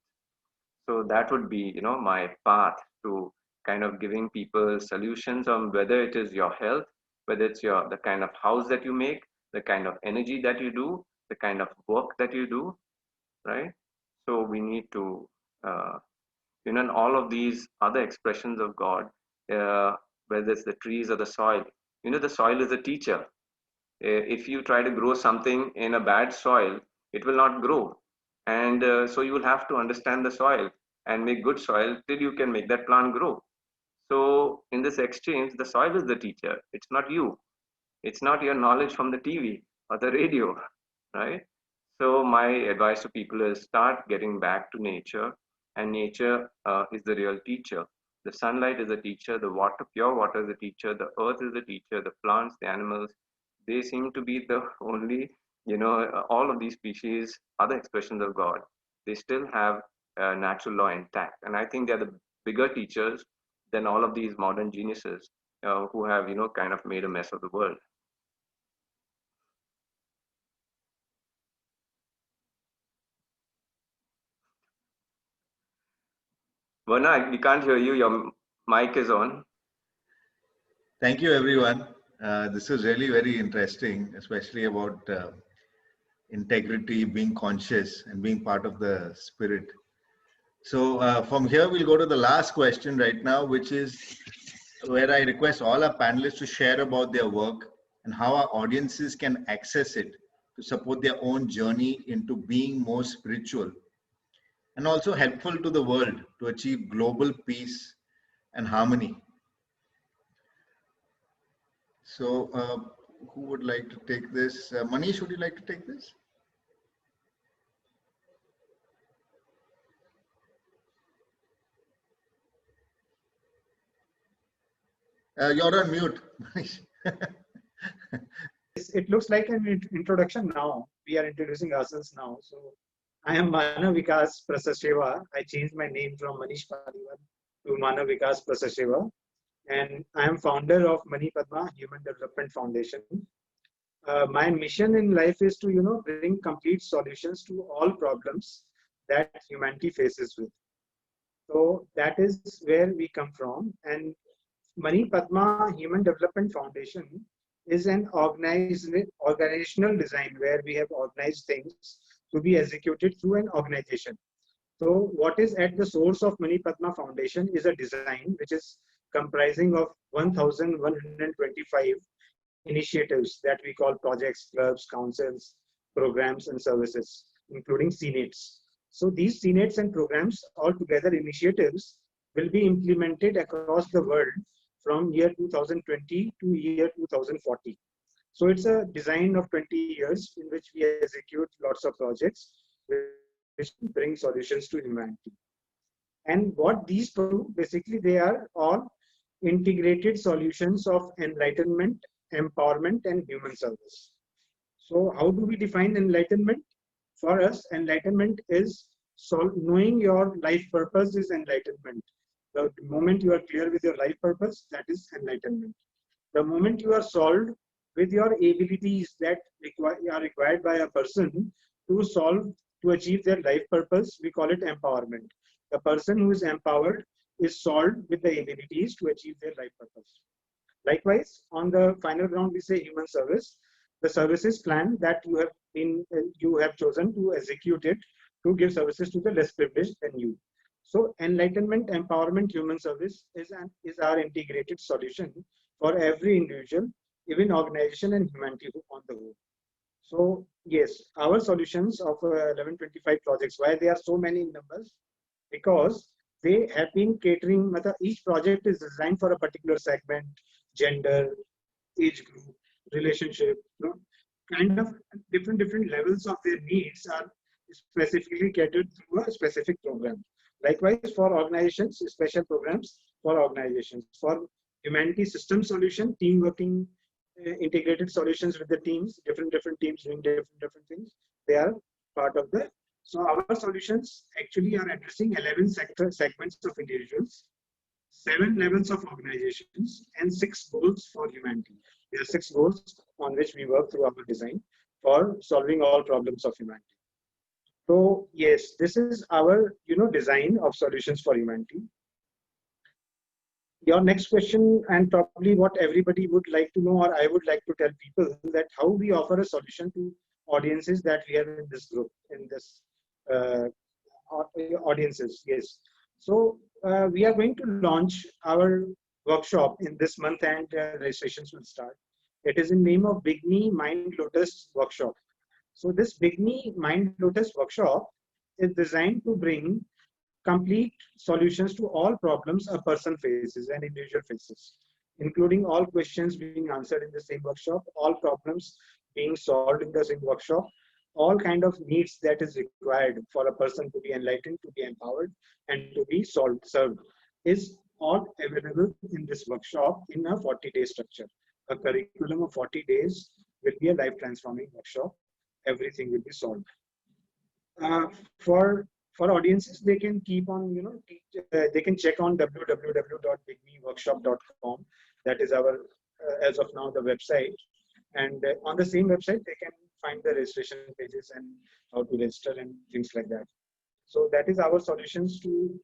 So that would be, my path to kind of giving people solutions on whether it is your health, whether it's the kind of house that you make, the kind of energy that you do, the kind of work that you do, right? So we need to, uh, and all of these other expressions of God, whether it's the trees or the soil, the soil is a teacher. If you try to grow something in a bad soil, it will not grow. And so you will have to understand the soil and make good soil till you can make that plant grow. So in this exchange, the soil is the teacher. It's not you. It's not your knowledge from the TV or the radio, right? So my advice to people is start getting back to nature, and nature is the real teacher. The sunlight is a teacher, the water, pure water is a teacher, the earth is a teacher, the plants, the animals, they seem to be the only, all of these species, other expressions of God, they still have natural law intact. And I think they're the bigger teachers than all of these modern geniuses who have, kind of made a mess of the world. Werner, we can't hear you. Your mic is on.
Thank you, everyone. This is really very interesting, especially about integrity, being conscious, and being part of the spirit. So from here, we'll go to the last question right now, which is where I request all our panelists to share about their work and how our audiences can access it to support their own journey into being more spiritual and also helpful to the world to achieve global peace and harmony. So who would like to take this? Manish, would you like to take this? You're on mute, Manish.
It looks like an introduction now. We are introducing ourselves now. So I am Manav Vikas Prasasheva. I changed my name from Manish Paliwal to Manav Vikas Prasasheva. And I am founder of Mani Padma Human Development Foundation. My mission in life is to, bring complete solutions to all problems that humanity faces with. So that is where we come from. And Mani Padma Human Development Foundation is an organizational design where we have organized things to be executed through an organization. So what is at the source of Mani Padma Foundation is a design which is comprising of 1,125 initiatives that we call projects, clubs, councils, programs, and services, including CNATs. So these CNATs and programs, altogether initiatives, will be implemented across the world from year 2020 to year 2040. So it's a design of 20 years in which we execute lots of projects which bring solutions to humanity. And what these do, basically, they are all integrated solutions of enlightenment, empowerment, and human service. So how do we define enlightenment? For us, enlightenment is knowing your life purpose is enlightenment. The moment you are clear with your life purpose, that is enlightenment. The moment you are solved with your abilities that are required by a person to achieve their life purpose, we call it empowerment. The person who is empowered is solved with the abilities to achieve their life purpose. Likewise, on the final ground, we say human service. The services plan that you have chosen to execute it to give services to the less privileged than you. So enlightenment, empowerment, human service is our integrated solution for every individual, even organization and humanity on the whole. So yes, our solutions of 1125 projects, why they are so many in numbers? Because they have been catering, each project is designed for a particular segment, gender, age group, relationship, kind of different levels of their needs are specifically catered through a specific program. Likewise, for organizations, special programs for organizations. For humanity system solution, team working, integrated solutions with the teams, different teams doing different things. They are part of the. So our solutions actually are addressing 11 segments of individuals, 7 levels of organizations, and 6 goals for humanity. There are 6 goals on which we work through our design for solving all problems of humanity. So yes, this is our design of solutions for humanity. Your next question, and probably what everybody would like to know, or I would like to tell people, that how we offer a solution to audiences that we have in this group, in this audiences. Yes. So we are going to launch our workshop in this month, and registrations will start. It is in name of Big Me Mind Lotus Workshop. So this Big Me Mind Lotus Workshop is designed to bring complete solutions to all problems a person faces, an individual faces, including all questions being answered in the same workshop, all problems being solved in the same workshop, all kind of needs that is required for a person to be enlightened, to be empowered, and to be served is all available in this workshop in a 40-day structure. A curriculum of 40 days will be a life transforming workshop. Everything will be solved. For audiences, they can keep on, they can check on www.bigmeworkshop.com. That is our, as of now, the website. And on the same website, they can find the registration pages and how to register and things like that. So that is our solutions to,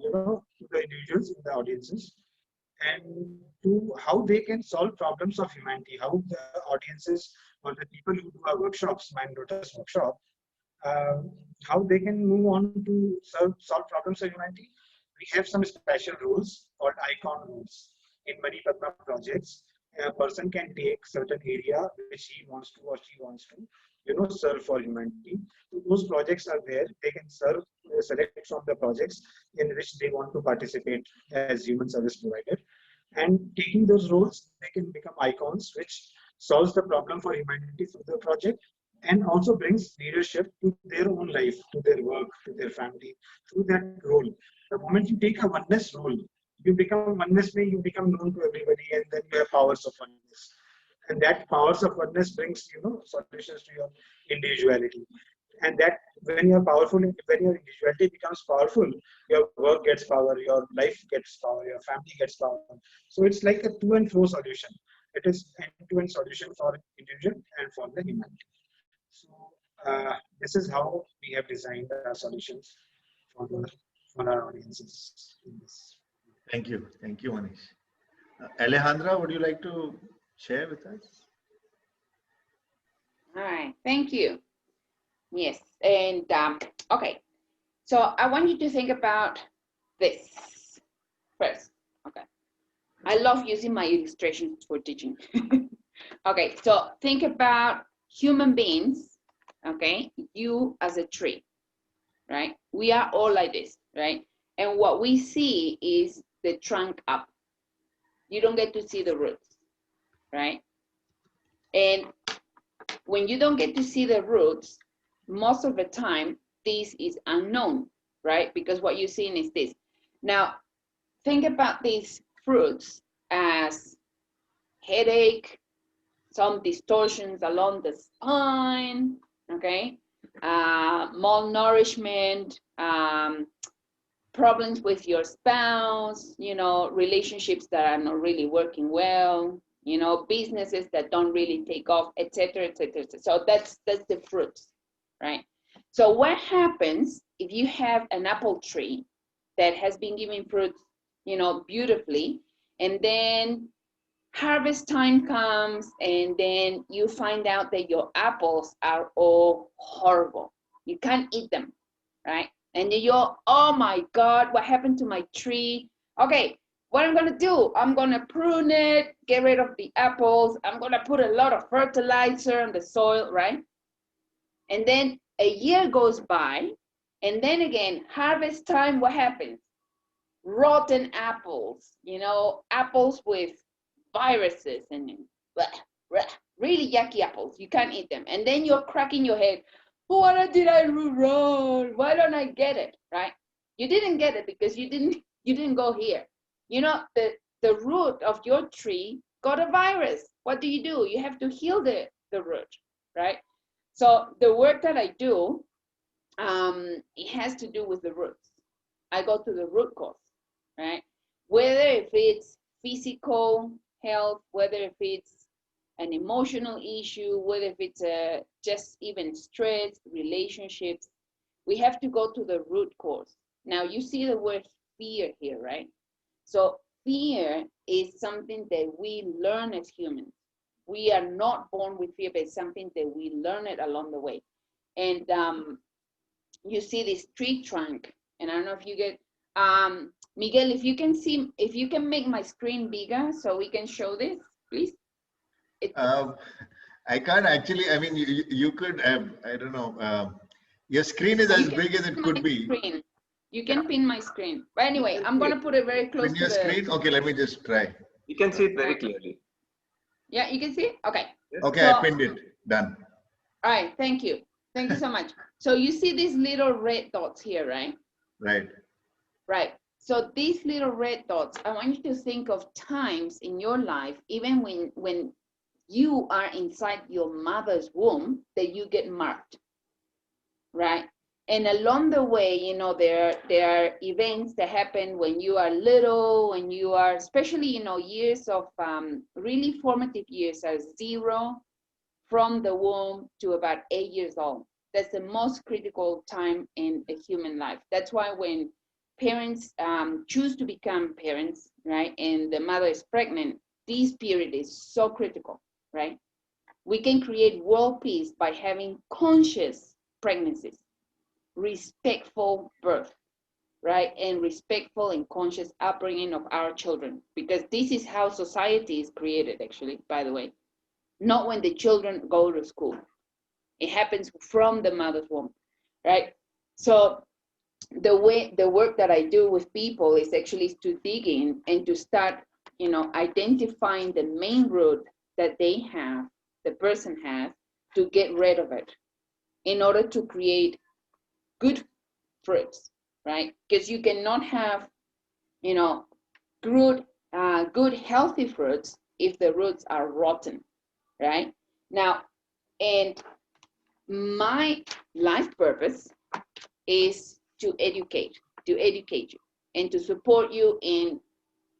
to the individuals in the audiences, and to how they can solve problems of humanity, how the audiences or the people who do our workshops, Mind Lotus Workshop, how they can move on to solve problems of humanity. We have some special rules called icon rules. In Mani Padma projects, a person can take certain area which he wants to or she wants to, serve for humanity. So those projects are there. They can select from the projects in which they want to participate as human service provider. And taking those roles, they can become icons, which solves the problem for humanity through the project, and also brings leadership to their own life, to their work, to their family, through that role. The moment you take a oneness role, you become oneness, you become known to everybody, and then you have powers of oneness. And that powers of oneness brings, solutions to your individuality. And that when you're powerful, when your individuality becomes powerful, your work gets power, your life gets power, your family gets power. So it's like a to and fro solution. It is an end-to-end solution for individual and for the humanity. So this is how we have designed our solutions for our audiences in this.
Thank you, Manish. Alejendrah, would you like to share with us?
All right, thank you. Yes, and okay, so I want you to think about this first. Okay, I love using my illustrations for teaching. Okay, so think about human beings. Okay, you as a tree, right? We are all like this, right? And what we see is the trunk up. You don't get to see the roots, right? And when you don't get to see the roots, most of the time, this is unknown. right? Because what you're seeing is this. Now, think about these fruits as headache, some distortions along the spine, okay? Malnourishment, problems with your spouse, you know, relationships that are not really working well, you know, businesses that don't really take off, etc., etc., etc. So that's the fruits, right? So what happens if you have an apple tree that has been giving fruits, you know, beautifully, and then harvest time comes, and then you find out that your apples are all horrible. You can't eat them, right? And you're, oh my God, what happened to my tree? Okay, what I'm gonna do, I'm gonna prune it, get rid of the apples. I'm gonna put a lot of fertilizer on the soil, right? And then a year goes by, and then again, harvest time, what happens? Rotten apples, you know, apples with viruses and really yucky apples. You can't eat them. And then you're cracking your head. What did I do wrong? Why don't I get it? Right? You didn't get it because you didn't go here. You know, the root of your tree got a virus. What do? You have to heal the root, right? So the work that I do, it has to do with the roots. I go to the root cause, right? Whether if it's physical health, whether if it's an emotional issue, whether if it's just even stress, relationships, we have to go to the root cause. Now you see the word fear here, right? So fear is something that we learn as humans. We are not born with fear, but it's something that we learn it along the way. And you see this tree trunk, and I don't know if you get, Miguel, if you can make my screen bigger so we can show this, please.
I can't actually, I mean, you could, I don't know, your screen is as big as it could be.
Screen. You can pin my screen. But anyway, I'm going to put it very close
to your screen. Okay, let me just try.
You can see it very clearly.
Yeah, you can see it? Okay.
Okay, so, I pinned it. Done.
All right, thank you. Thank you so much. So you see these little red dots here, right?
Right.
Right. So these little red dots, I want you to think of times in your life, even when you are inside your mother's womb, that you get marked, right? And along the way, you know, there are events that happen when you are little, when you are, especially, you know, years of really formative years are 0 from the womb to about 8 years old. That's the most critical time in a human life. That's why when parents choose to become parents, right, and the mother is pregnant, this period is so critical, right? We can create world peace by having conscious pregnancies, respectful birth, right, and respectful and conscious upbringing of our children, because this is how society is created, actually, by the way. Not when the children go to school. It happens from the mother's womb, right? So the work that I do with people is actually to dig in and to start, you know, identifying the main root that they have, the person has, to get rid of it in order to create good fruits, right? Because you cannot have, you know, good healthy fruits if the roots are rotten, right? Now, and my life purpose is to educate you and to support you in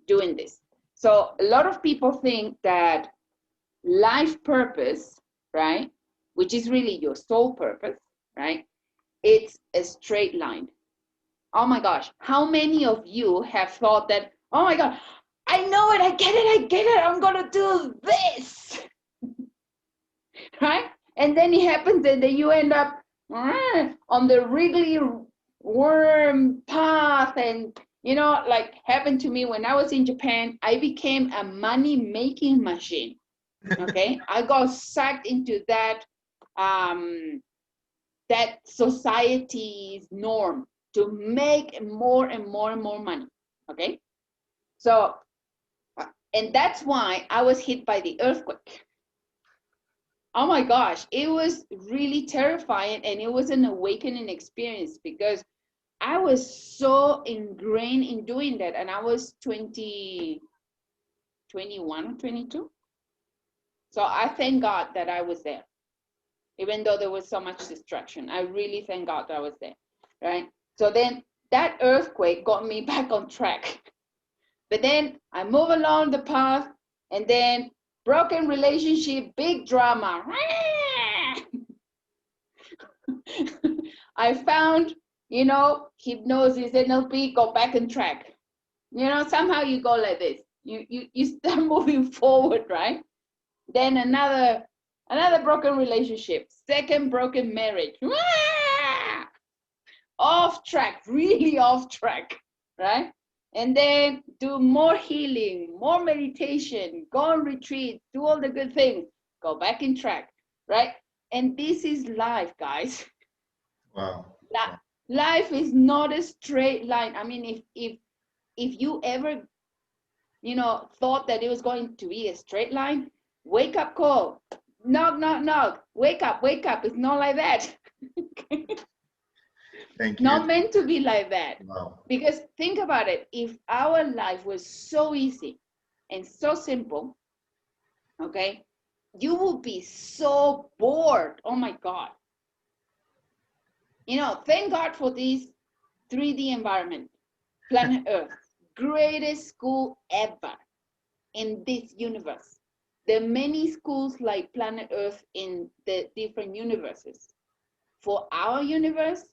doing this. So a lot of people think that life purpose, right, which is really your soul purpose, right, it's a straight line. Oh my gosh, how many of you have thought that, oh my God, I know it, I get it, I'm gonna do this, right? And then it happens and then you end up on the wriggly worm path. And, you know, like happened to me when I was in Japan, I became a money-making machine, okay? I got sucked into that, that society's norm to make more and more and more money, okay? So, and that's why I was hit by the earthquake. Oh my gosh, it was really terrifying, and it was an awakening experience because I was so ingrained in doing that, and I was 21 or 22. So I thank God that I was there, even though there was so much distraction. I really thank God that I was there, right? So then that earthquake got me back on track. But then I move along the path, and then broken relationship, big drama. I found, hypnosis, NLP, go back on track. Somehow you go like this. You start moving forward, right? Then another broken relationship, second broken marriage. Off track, really off track, right? And then do more healing, more meditation, go on retreat, do all the good things, go back in track, right? And this is life, guys.
Wow.
Life is not a straight line. I mean, if you ever, thought that it was going to be a straight line, wake up call, knock, knock, knock, wake up. It's not like that.
Thank you.
Not meant to be like that.
Wow.
Because think about it. If our life was so easy and so simple, okay, you would be so bored. Oh my God. Thank God for this 3D environment, planet Earth, greatest school ever in this universe. There are many schools like planet Earth in the different universes. For our universe,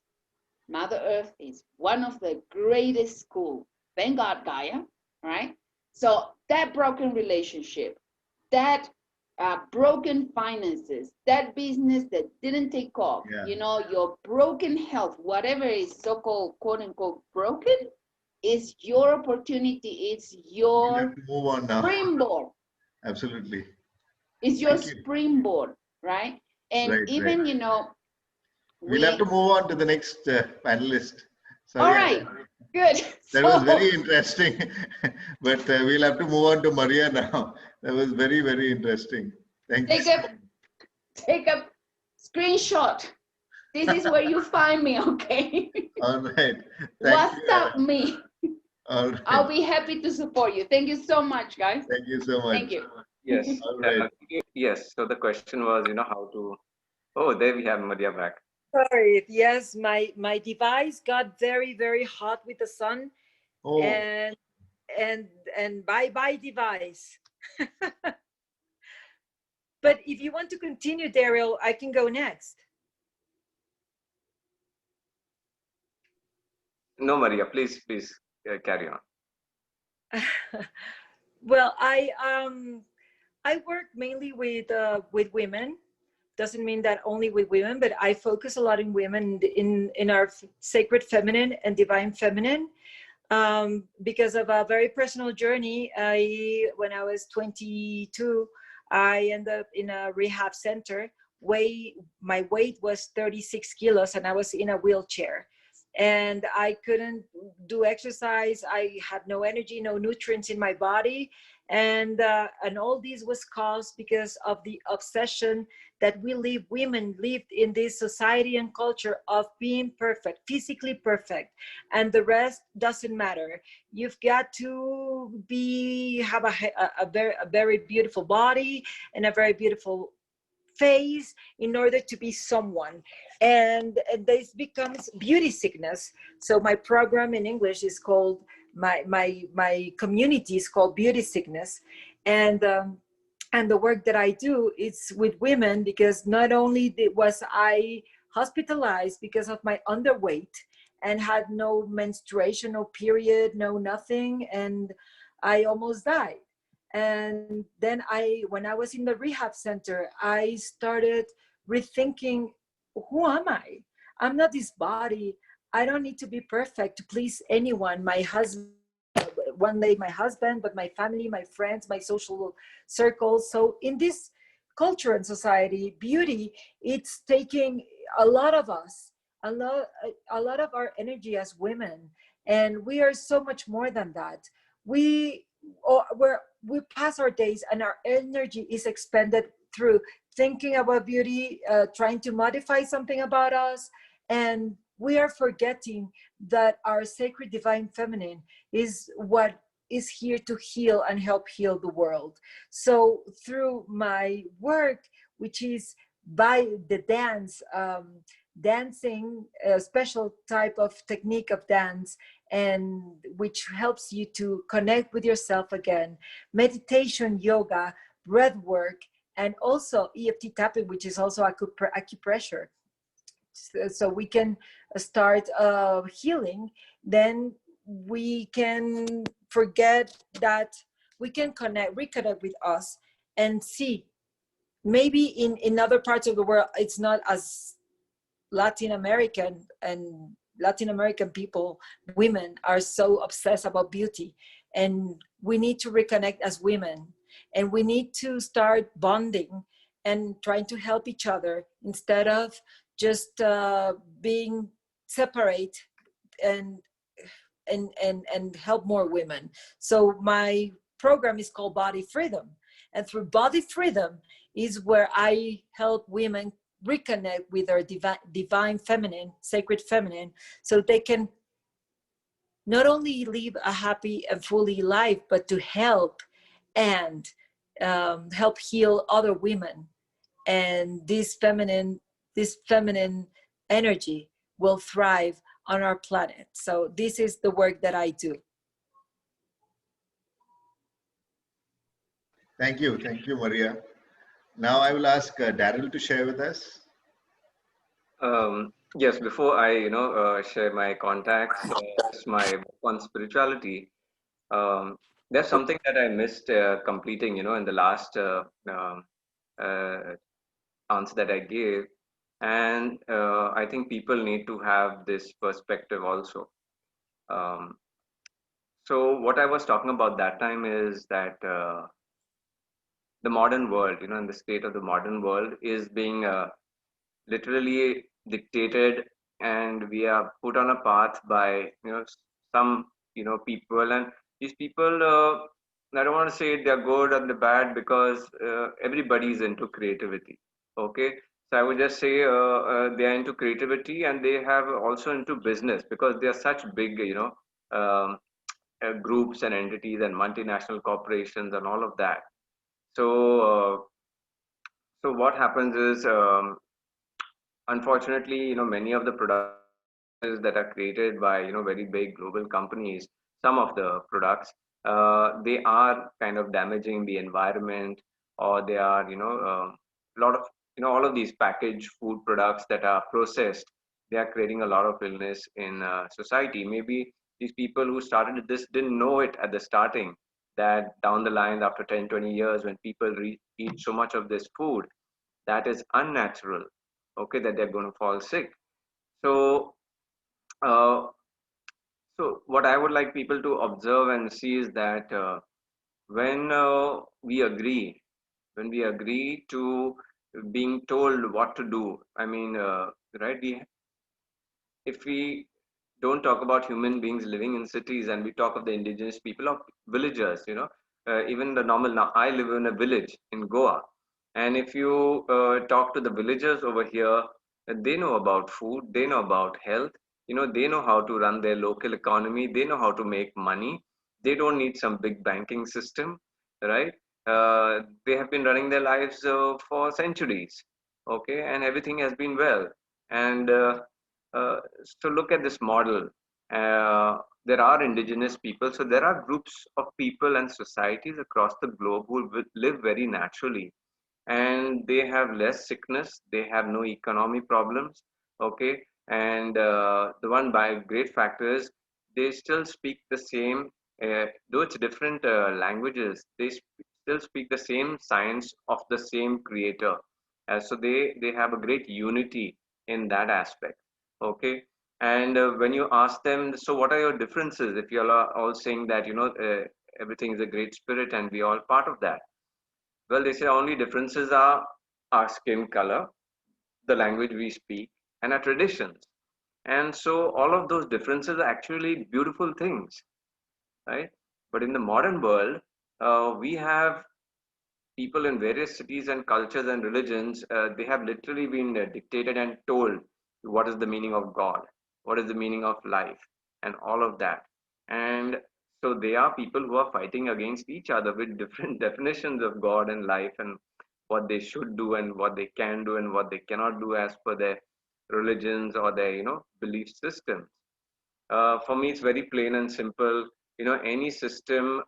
Mother Earth is one of the greatest schools. Thank God, Gaia, right? So that broken relationship, that broken finances, that business that didn't take off, your broken health, whatever is so-called, quote unquote, broken, is your opportunity. It's your
move on now.
springboard.
Absolutely.
It's your springboard, right? And even,
we'll have to move on to the next panelist. Sorry,
all right, good.
That was very interesting, but we'll have to move on to Maria now. That was very, very interesting. Thank you.
Take a screenshot. This is where you find me, okay?
All right.
WhatsApp me.
All right.
I'll be happy to support you. Thank you so much, guys.
Thank you so much.
Thank you.
Yes.
All right.
Yes. So the question was, how to. Oh, there we have Maria back.
Sorry. Yes, my device got very, very hot with the sun.
Oh.
And bye device. But if you want to continue, Darryl, I can go next.
No, Maria, please carry on.
Well, I work mainly with women. Doesn't mean that only with women, but I focus a lot in women in our sacred feminine and divine feminine. Because of a very personal journey, when I was 22, I ended up in a rehab center. My weight was 36 kilos and I was in a wheelchair. And I couldn't do exercise. I had no energy, no nutrients in my body. And all this was caused because of the obsession that women lived in this society and culture of being perfect, physically perfect, and the rest doesn't matter. You've got to have a very beautiful body and a very beautiful face in order to be someone, and this becomes beauty sickness. So my program in English is called my community is called Beauty Sickness, and the work that I do is with women, because not only was I hospitalized because of my underweight and had no menstruation, no period, no nothing, and I almost died. And then when I was in the rehab center, I started rethinking, who am I? I'm not this body. I don't need to be perfect to please anyone. My husband, one day my husband, but my family, my friends, my social circles. So in this culture and society, beauty, it's taking a lot of us, a lot of our energy as women. And we are so much more than that. We pass our days and our energy is expended through thinking about beauty, trying to modify something about us, and we are forgetting that our sacred divine feminine is what is here to heal and help heal the world. So through my work, which is by the dance, dancing, a special type of technique of dance, and which helps you to connect with yourself again, meditation, yoga, breath work, and also EFT tapping, which is also acupressure. So we can start healing, then we can forget that we can reconnect with us and see, maybe in other parts of the world it's not as Latin American, and Latin American people, women are so obsessed about beauty, and we need to reconnect as women, and we need to start bonding and trying to help each other instead of just being separate, and help more women. So my program is called Body Freedom, and through Body Freedom is where I help women reconnect with their divine feminine, sacred feminine, so they can not only live a happy and fully life, but to help and help heal other women. And this feminine energy will thrive on our planet. So this is the work that I do.
Thank you, Maria. Now I will ask Darryl to share with us.
Yes, before I, share my contacts, my book on spirituality, um, there's something that I missed completing, in the last uh, answer that I gave. And I think people need to have this perspective also. Um, so what I was talking about that time is that the modern world, and the state of the modern world is being literally dictated, and we are put on a path by some people, and these people, I don't want to say they're good or they're bad, because everybody is into creativity. Okay, so I would just say they are into creativity, and they have also into business, because they are such big um, groups and entities and multinational corporations and all of that. So uh, so what happens is, unfortunately, many of the products that are created by very big global companies, some of the products, they are kind of damaging the environment, or they are a lot of all of these packaged food products that are processed, they are creating a lot of illness in society. Maybe these people who started this didn't know it at the starting, that down the line, after 10-20 years, when people eat so much of this food that is unnatural, okay, that they're going to fall sick. So uh, so what I would like people to observe and see is that when when we agree to being told what to do, I mean, right? If we don't talk about human beings living in cities, and we talk of the indigenous people of villagers, even the normal. Now, I live in a village in Goa, and if you talk to the villagers over here, they know about food, they know about health, they know how to run their local economy, they know how to make money. They don't need some big banking system, right? They have been running their lives for centuries, okay, and everything has been well. And uh, so look at this model. There are indigenous people, so there are groups of people and societies across the globe who live very naturally, and they have less sickness, they have no economy problems, okay. And the one by great factor is they still speak the same, though it's different languages, they still speak the same science of the same creator. So they have a great unity in that aspect, okay. And when you ask them, so what are your differences, if you all saying that everything is a great spirit and we all part of that, well, they say only differences are our skin color, the language we speak, and our traditions. And so all of those differences are actually beautiful things, right? But in the modern world, we have people in various cities and cultures and religions. They have literally been dictated and told what is the meaning of God. what is the meaning of life, and all of that. And so they are people who are fighting against each other with different definitions of God and life, and what they should do and what they can do and what they cannot do as per their religions or their belief systems. For me, it's very plain and simple. Any system,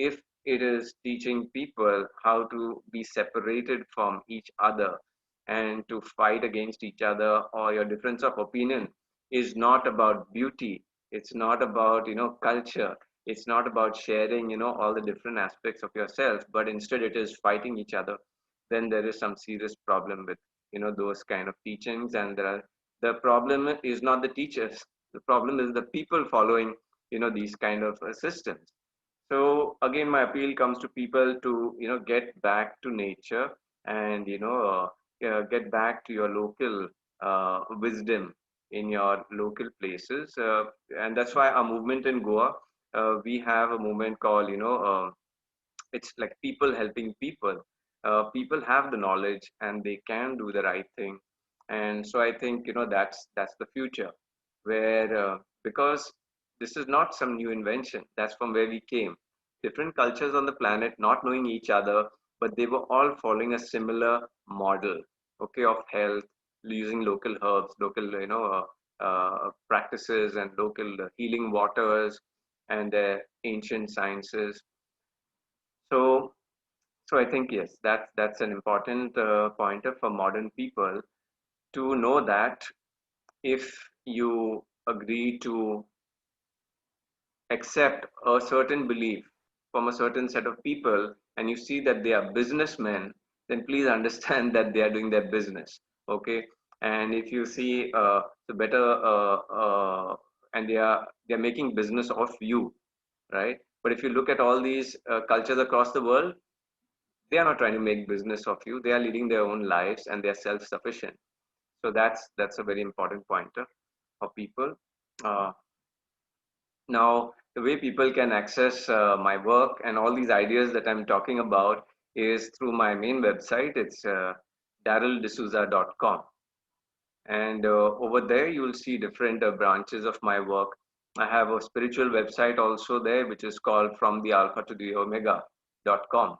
if it is teaching people how to be separated from each other and to fight against each other, or your difference of opinion is not about beauty, it's not about culture, it's not about sharing all the different aspects of yourself, but instead it is fighting each other, then there is some serious problem with those kind of teachings. And the problem is not the teachers, the problem is the people following these kind of systems. So again, my appeal comes to people to get back to nature, and get back to your local wisdom in your local places. And that's why our movement in Goa, we have a movement called it's like people helping people. People have the knowledge and they can do the right thing. And so I think that's the future, where because this is not some new invention, that's from where we came. Different cultures on the planet not knowing each other, but they were all following a similar model, okay, of health, using local herbs, local practices, and local healing waters, and ancient sciences. So so I think yes, that's an important pointer for modern people to know that if you agree to accept a certain belief from a certain set of people, and you see that they are businessmen, then please understand that they are doing their business. Okay, and if you see the better and they are making business of you, right? But if you look at all these cultures across the world, they are not trying to make business of you, they are leading their own lives and they are self-sufficient. So that's a very important pointer for people. uh, Now the way people can access my work and all these ideas that I'm talking about is through my main website. It's darryldesouza.com, and over there you will see different branches of my work. I have a spiritual website also there, which is called from the alpha to the omega.com.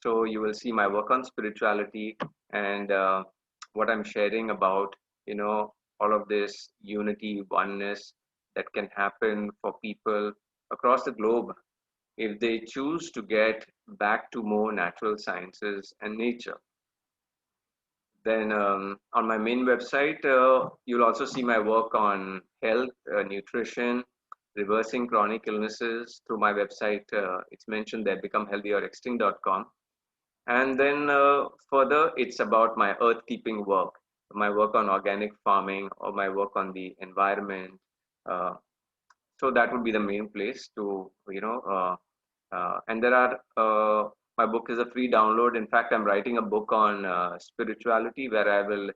So you will see my work on spirituality, and what I'm sharing about, all of this unity, oneness that can happen for people across the globe if they choose to get back to more natural sciences and nature. Then on my main website, you'll also see my work on health, nutrition, reversing chronic illnesses through my website. It's mentioned there, becomehealthyorextinct.com. And then further, it's about my earth keeping work, my work on organic farming, or my work on the environment. Uh, so that would be the main place to, and there are, my book is a free download. In fact, I'm writing a book on spirituality where I will,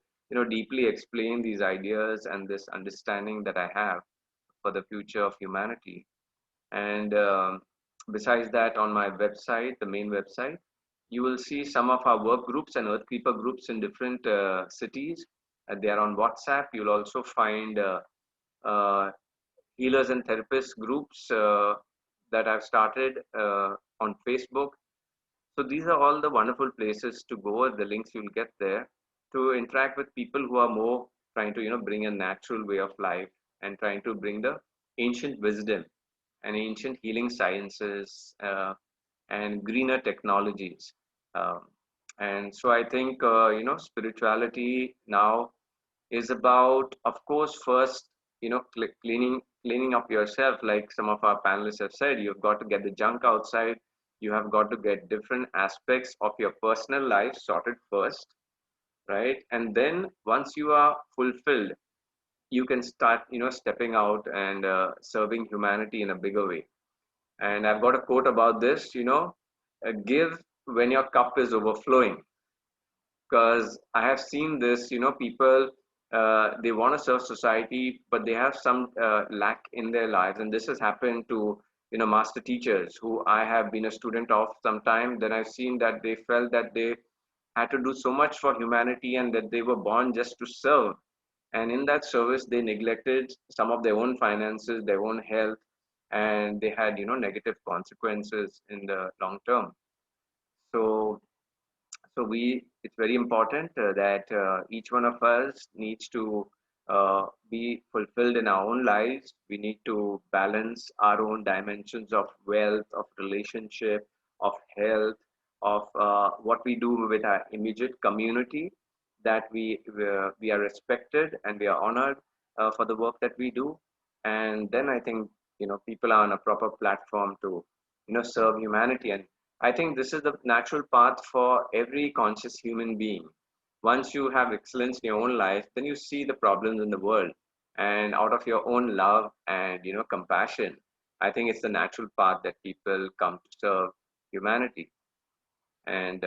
deeply explain these ideas and this understanding that I have for the future of humanity. And besides that, on my website, the main website, you will see some of our work groups and earthkeeper groups in different cities. They are on WhatsApp. You'll also find uh, healers and therapists groups that I've started on Facebook. So these are all the wonderful places to go. The links you'll get there to interact with people who are more trying to, bring a natural way of life and trying to bring the ancient wisdom and ancient healing sciences and greener technologies. Um, and so I think, spirituality now is about, of course, first, cleaning up yourself. Like some of our panelists have said, you've got to get the junk outside. You have got to get different aspects of your personal life sorted first, right? And then once you are fulfilled, you can start, stepping out and serving humanity in a bigger way. And I've got a quote about this, give when your cup is overflowing. Because I have seen this, people, they want to serve society, but they have some lack in their lives. And this has happened to, master teachers who I have been a student of some time. Then I've seen that they felt that they had to do so much for humanity and that they were born just to serve. And in that service, they neglected some of their own finances, their own health, and they had, negative consequences in the long term. So, it's very important that each one of us needs to be fulfilled in our own lives. We need to balance our own dimensions of wealth, of relationship, of health, of what we do with our immediate community, that we are respected and we are honored for the work that we do. And then I think, people are on a proper platform to, serve humanity. And I think this is the natural path for every conscious human being. Once you have excellence in your own life, then you see the problems in the world, and out of your own love and compassion, I think it's the natural path that people come to serve humanity. And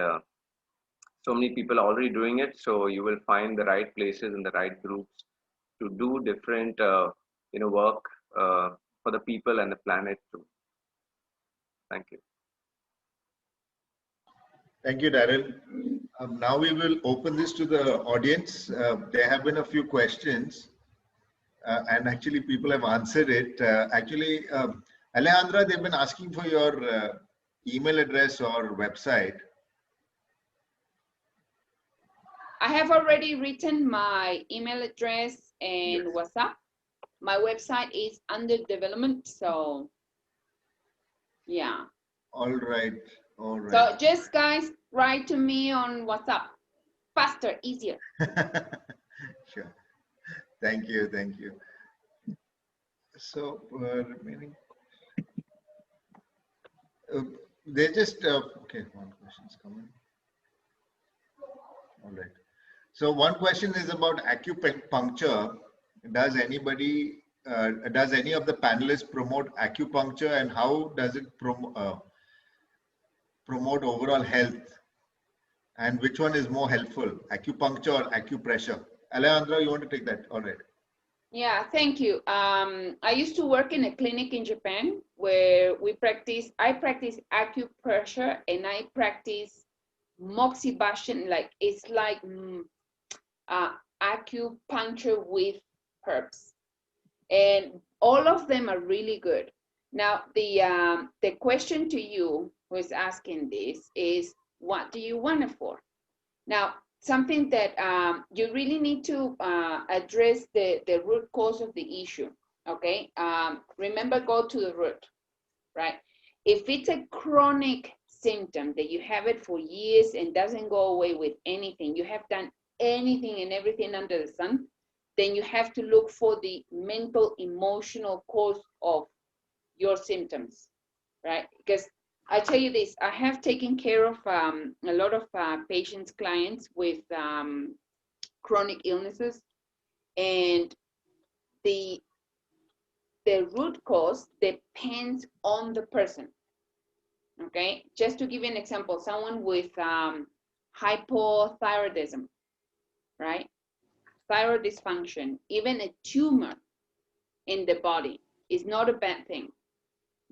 so many people are already doing it. So you will find the right places and the right groups to do different work for the people and the planet too. Thank you.
Thank you, Darryl. Now we will open this to the audience. There have been a few questions, and actually people have answered it. Alejendrah, they've been asking for your email address or website.
I have already written my email address and WhatsApp. My website is under development, so yeah.
All right. All right.
So just guys write to me on WhatsApp. Faster, easier.
Sure. Thank you. Thank you. So remaining. They just okay. One question's coming. All right. So one question is about acupuncture. Does anybody, does any of the panelists promote acupuncture, and how does it promote overall health? And which one is more helpful, acupuncture or acupressure? Alejendrah, you want to take that? All right.
Yeah, thank you. I used to work in a clinic in Japan where I practice acupressure and I practice moxibustion, like it's like acupuncture with herbs, and all of them are really good. Now the question to you who is asking this is, what do you want it for? Now, something that you really need to address the root cause of the issue, okay? Remember, go to the root, right? If it's a chronic symptom that you have it for years and doesn't go away with anything, you have done anything and everything under the sun, then you have to look for the mental, emotional cause of your symptoms, right? Because I tell you this, I have taken care of a lot of patients, clients with chronic illnesses, and the root cause depends on the person, okay? Just to give you an example, someone with hypothyroidism, right? Thyroid dysfunction, even a tumor in the body is not a bad thing,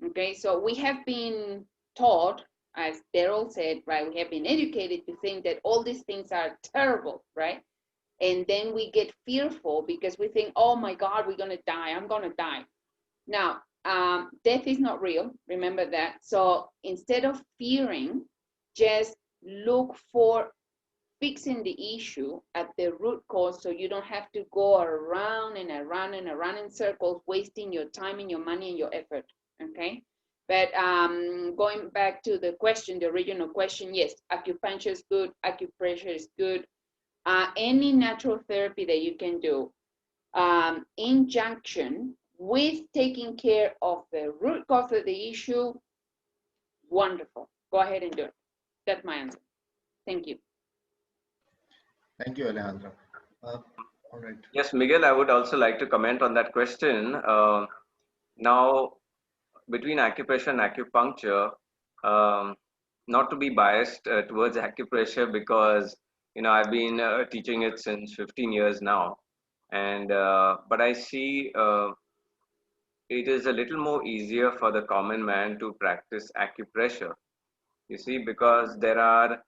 okay? So we have been taught, as Darryl said, right, we have been educated to think that all these things are terrible, right? And then we get fearful because we think, oh my God, we're gonna die, I'm gonna die. Now, death is not real, remember that. So instead of fearing, just look for fixing the issue at the root cause, so you don't have to go around and around and around in circles, wasting your time and your money and your effort, okay? But going back to the question, the original question, yes, acupuncture is good, acupressure is good. Any natural therapy that you can do in conjunction with taking care of the root cause of the issue, wonderful. Go ahead and do it. That's my answer. Thank you.
Thank you, Alejendrah. All right.
Yes, Miguel, I would also like to comment on that question. Now, between acupressure and acupuncture, not to be biased towards acupressure, because I've been teaching it since 15 years now, and but I see it is a little more easier for the common man to practice acupressure. You see, because there are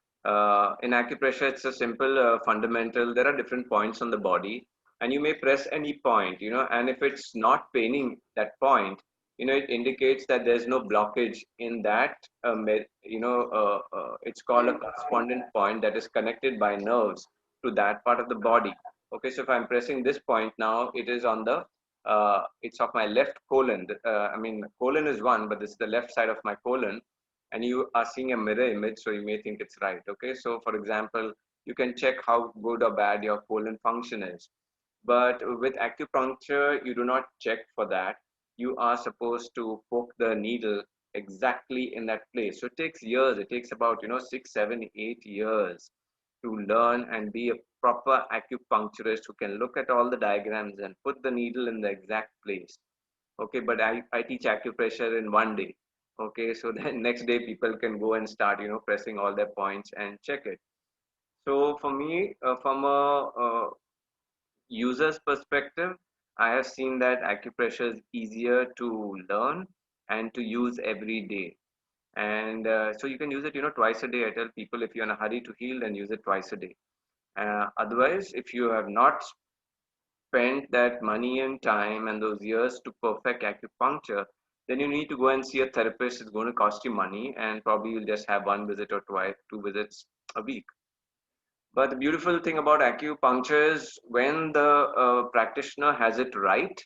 in acupressure, it's a simple fundamental. There are different points on the body, and you may press any point, and if it's not paining that point, it indicates that there's no blockage in that, it's called a correspondent point that is connected by nerves to that part of the body. Okay, so if I'm pressing this point now, it is on the, it's of my left colon. I mean, colon is one, but this is the left side of my colon, and you are seeing a mirror image, so you may think it's right. Okay, so for example, you can check how good or bad your colon function is. But with acupuncture, you do not check for that. You are supposed to poke the needle exactly in that place. So it takes years. It takes about 6, 7, 8 years to learn and be a proper acupuncturist who can look at all the diagrams and put the needle in the exact place. Okay, but I teach acupressure in one day. Okay, so then next day people can go and start pressing all their points and check it. So for me, from a user's perspective, I have seen that acupressure is easier to learn and to use every day. And so you can use it, twice a day. I tell people, if you're in a hurry to heal, then use it twice a day. Otherwise, if you have not spent that money and time and those years to perfect acupuncture, then you need to go and see a therapist. It's going to cost you money, and probably you'll just have one visit or twice, 2 visits a week. But the beautiful thing about acupuncture is when the practitioner has it right,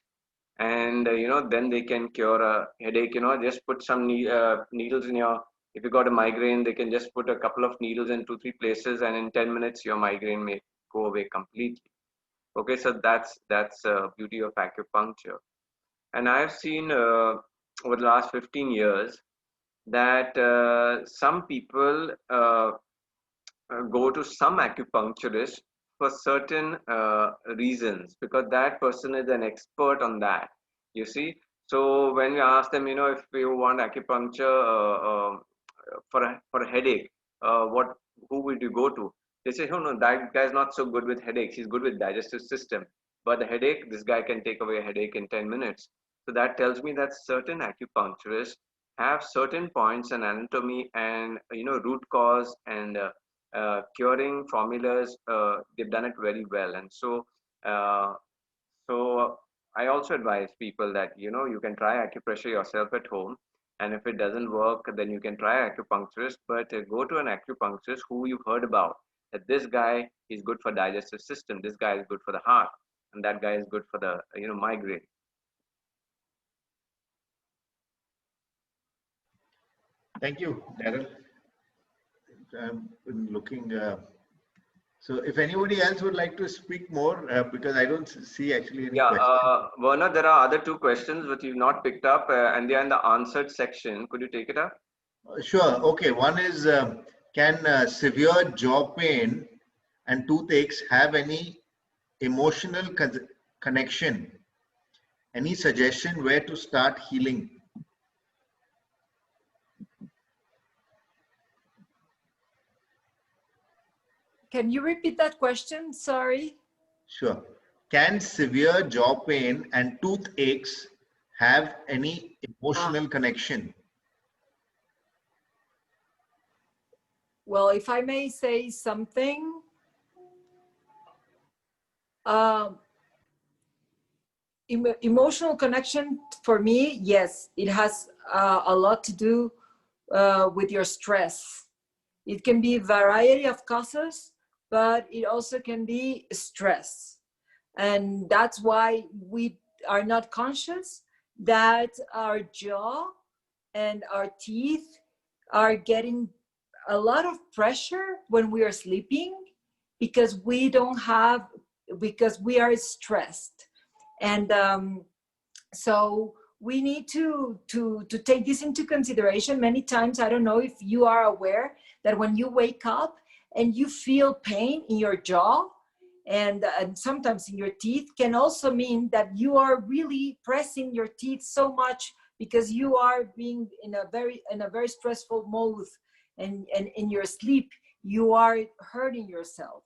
and then they can cure a headache. Just put some needles in your. If you got a migraine, they can just put a couple of needles in 2, 3 places, and in 10 minutes your migraine may go away completely. Okay, so that's beauty of acupuncture. And I've seen over the last 15 years that some people go to some acupuncturist for certain reasons, because that person is an expert on that, you see. So when we ask them, if you want acupuncture for a headache, who would you go to? They say, oh no, that guy's not so good with headaches, he's good with digestive system, but the headache, this guy can take away a headache in 10 minutes. So that tells me that certain acupuncturists have certain points and anatomy and root cause and curing formulas. They've done it very well. And so I also advise people that you can try acupressure yourself at home, and if it doesn't work, then you can try acupuncturist, but go to an acupuncturist who you've heard about, that this guy is good for digestive system, this guy is good for the heart, and that guy is good for the migraine.
Thank you, Darryl. I'm looking. So if anybody else would like to speak more, because I don't see actually any questions.
Werner, there are other 2 questions which you've not picked up, and they are in the answered section. Could you take it up?
Sure. Okay. One is, can severe jaw pain and toothaches have any emotional connection? Any suggestion where to start healing?
Can you repeat that question? Sorry.
Sure. Can severe jaw pain and toothaches have any emotional connection?
Well, if I may say something, emotional connection for me, yes, it has a lot to do with your stress. It can be a variety of causes, but it also can be stress. And that's why we are not conscious that our jaw and our teeth are getting a lot of pressure when we are sleeping, because we are stressed. And so we need to take this into consideration. Many times, I don't know if you are aware that when you wake up and you feel pain in your jaw and sometimes in your teeth, can also mean that you are really pressing your teeth so much because you are being in a very stressful mode, and in your sleep you are hurting yourself.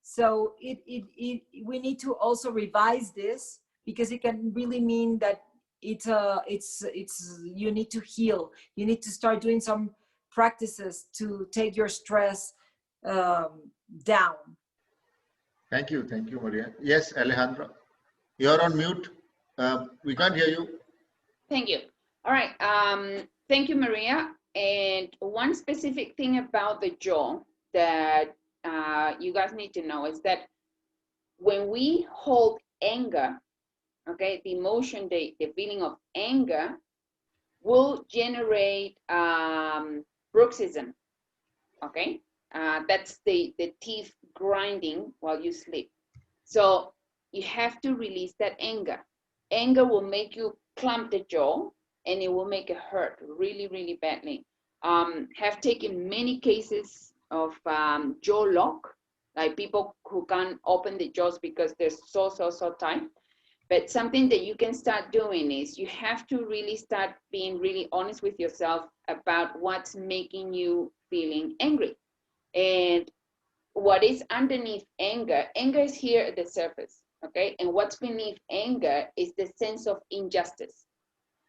So we need to also revise this, because it can really mean that it's you need to heal. You need to start doing some practices to take your stress down.
Thank you, Maria. Yes, Alejandra, you're on mute. We can't hear you.
Thank you. All right. Thank you, Maria. And one specific thing about the jaw that you guys need to know is that when we hold anger, okay, the emotion, the feeling of anger will generate bruxism, okay? That's the teeth grinding while you sleep. So you have to release that anger. Anger will make you clamp the jaw and it will make it hurt really, really badly. Have taken many cases of jaw lock, like people who can't open the jaws because they're so tight. But something that you can start doing is you have to really start being really honest with yourself about what's making you feeling angry. And what is underneath anger is here at the surface, okay? And what's beneath anger is the sense of injustice.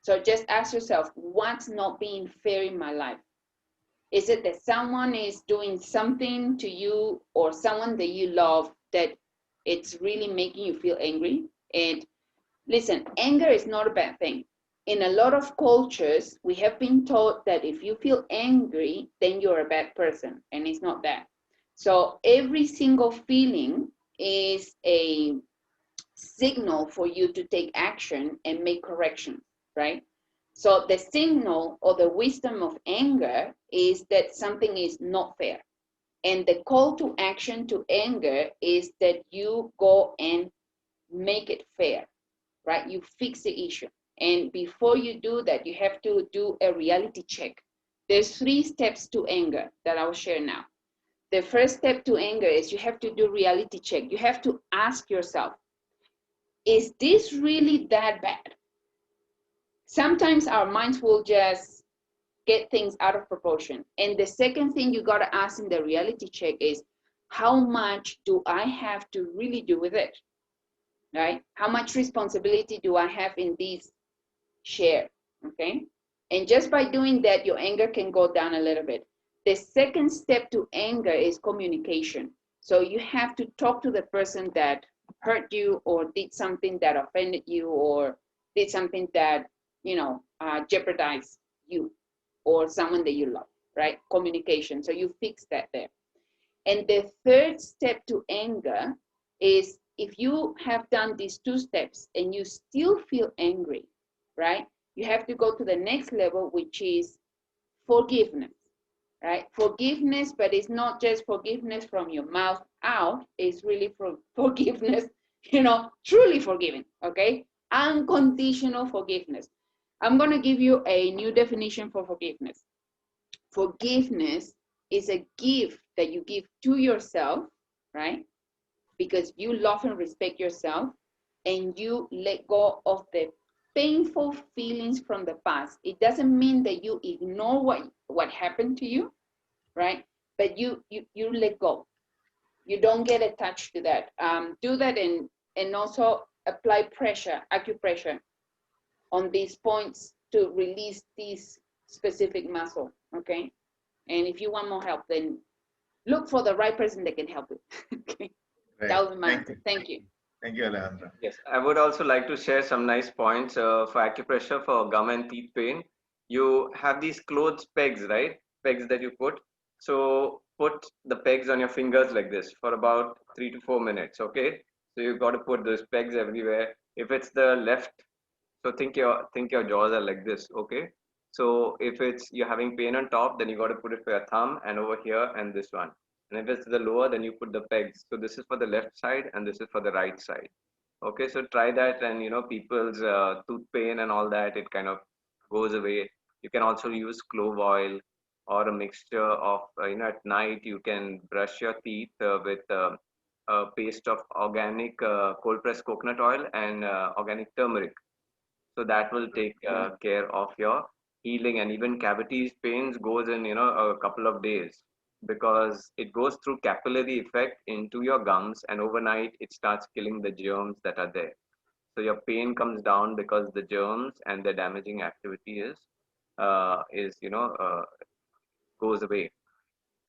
So just ask yourself, what's not being fair in my life? Is it that someone is doing something to you or someone that you love that it's really making you feel angry? And listen, anger is not a bad thing. In a lot of cultures, we have been taught that if you feel angry, then you're a bad person, and it's not that. So every single feeling is a signal for you to take action and make corrections, right? So the signal or the wisdom of anger is that something is not fair. And the call to action to anger is that you go and make it fair, right? You fix the issue. And before you do that, you have to do a reality check. There's 3 steps to anger that I'll share now. The first step to anger is you have to do reality check. You have to ask yourself, is this really that bad? Sometimes our minds will just get things out of proportion. And the second thing you got to ask in the reality check is, how much do I have to really do with it? Right? How much responsibility do I have in this share? Okay? And just by doing that, your anger can go down a little bit. The second step to anger is communication. So you have to talk to the person that hurt you or did something that offended you or did something that, jeopardized you or someone that you love, right? Communication. So you fix that there. And the third step to anger is if you have done these 2 steps and you still feel angry, right? You have to go to the next level, which is forgiveness, right? Forgiveness, but it's not just forgiveness from your mouth out. It's really forgiveness, truly forgiving, okay? Unconditional forgiveness. I'm going to give you a new definition for forgiveness. Forgiveness is a gift that you give to yourself, right? Because you love and respect yourself and you let go of the painful feelings from the past. It doesn't mean that you ignore what happened to you, right? But you let go. You don't get attached to that. Do that and also apply pressure, acupressure on these points to release this specific muscle, okay? And if you want more help, then look for the right person that can help you. Okay.
Right.
That was my answer. Thank you.
Thank you, Alejandra.
Yes, I would also like to share some nice points for acupressure for gum and teeth pain. You have these clothes pegs, right? Pegs that you put. So put the pegs on your fingers like this for about 3 to 4 minutes, okay? So you've got to put those pegs everywhere. If it's the left, so think your jaws are like this, okay? So if it's you're having pain on top, then you got to put it for your thumb and over here and this one. And if it's the lower, then you put the pegs. So this is for the left side and this is for the right side. Okay, so try that, and people's tooth pain and all that, it kind of goes away. You can also use clove oil or a mixture of at night you can brush your teeth with a paste of organic cold pressed coconut oil and organic turmeric. So that will take care of your healing, and even cavities pains goes in a couple of days, because it goes through capillary effect into your gums, and overnight it starts killing the germs that are there. So your pain comes down because the germs and the damaging activity is goes away.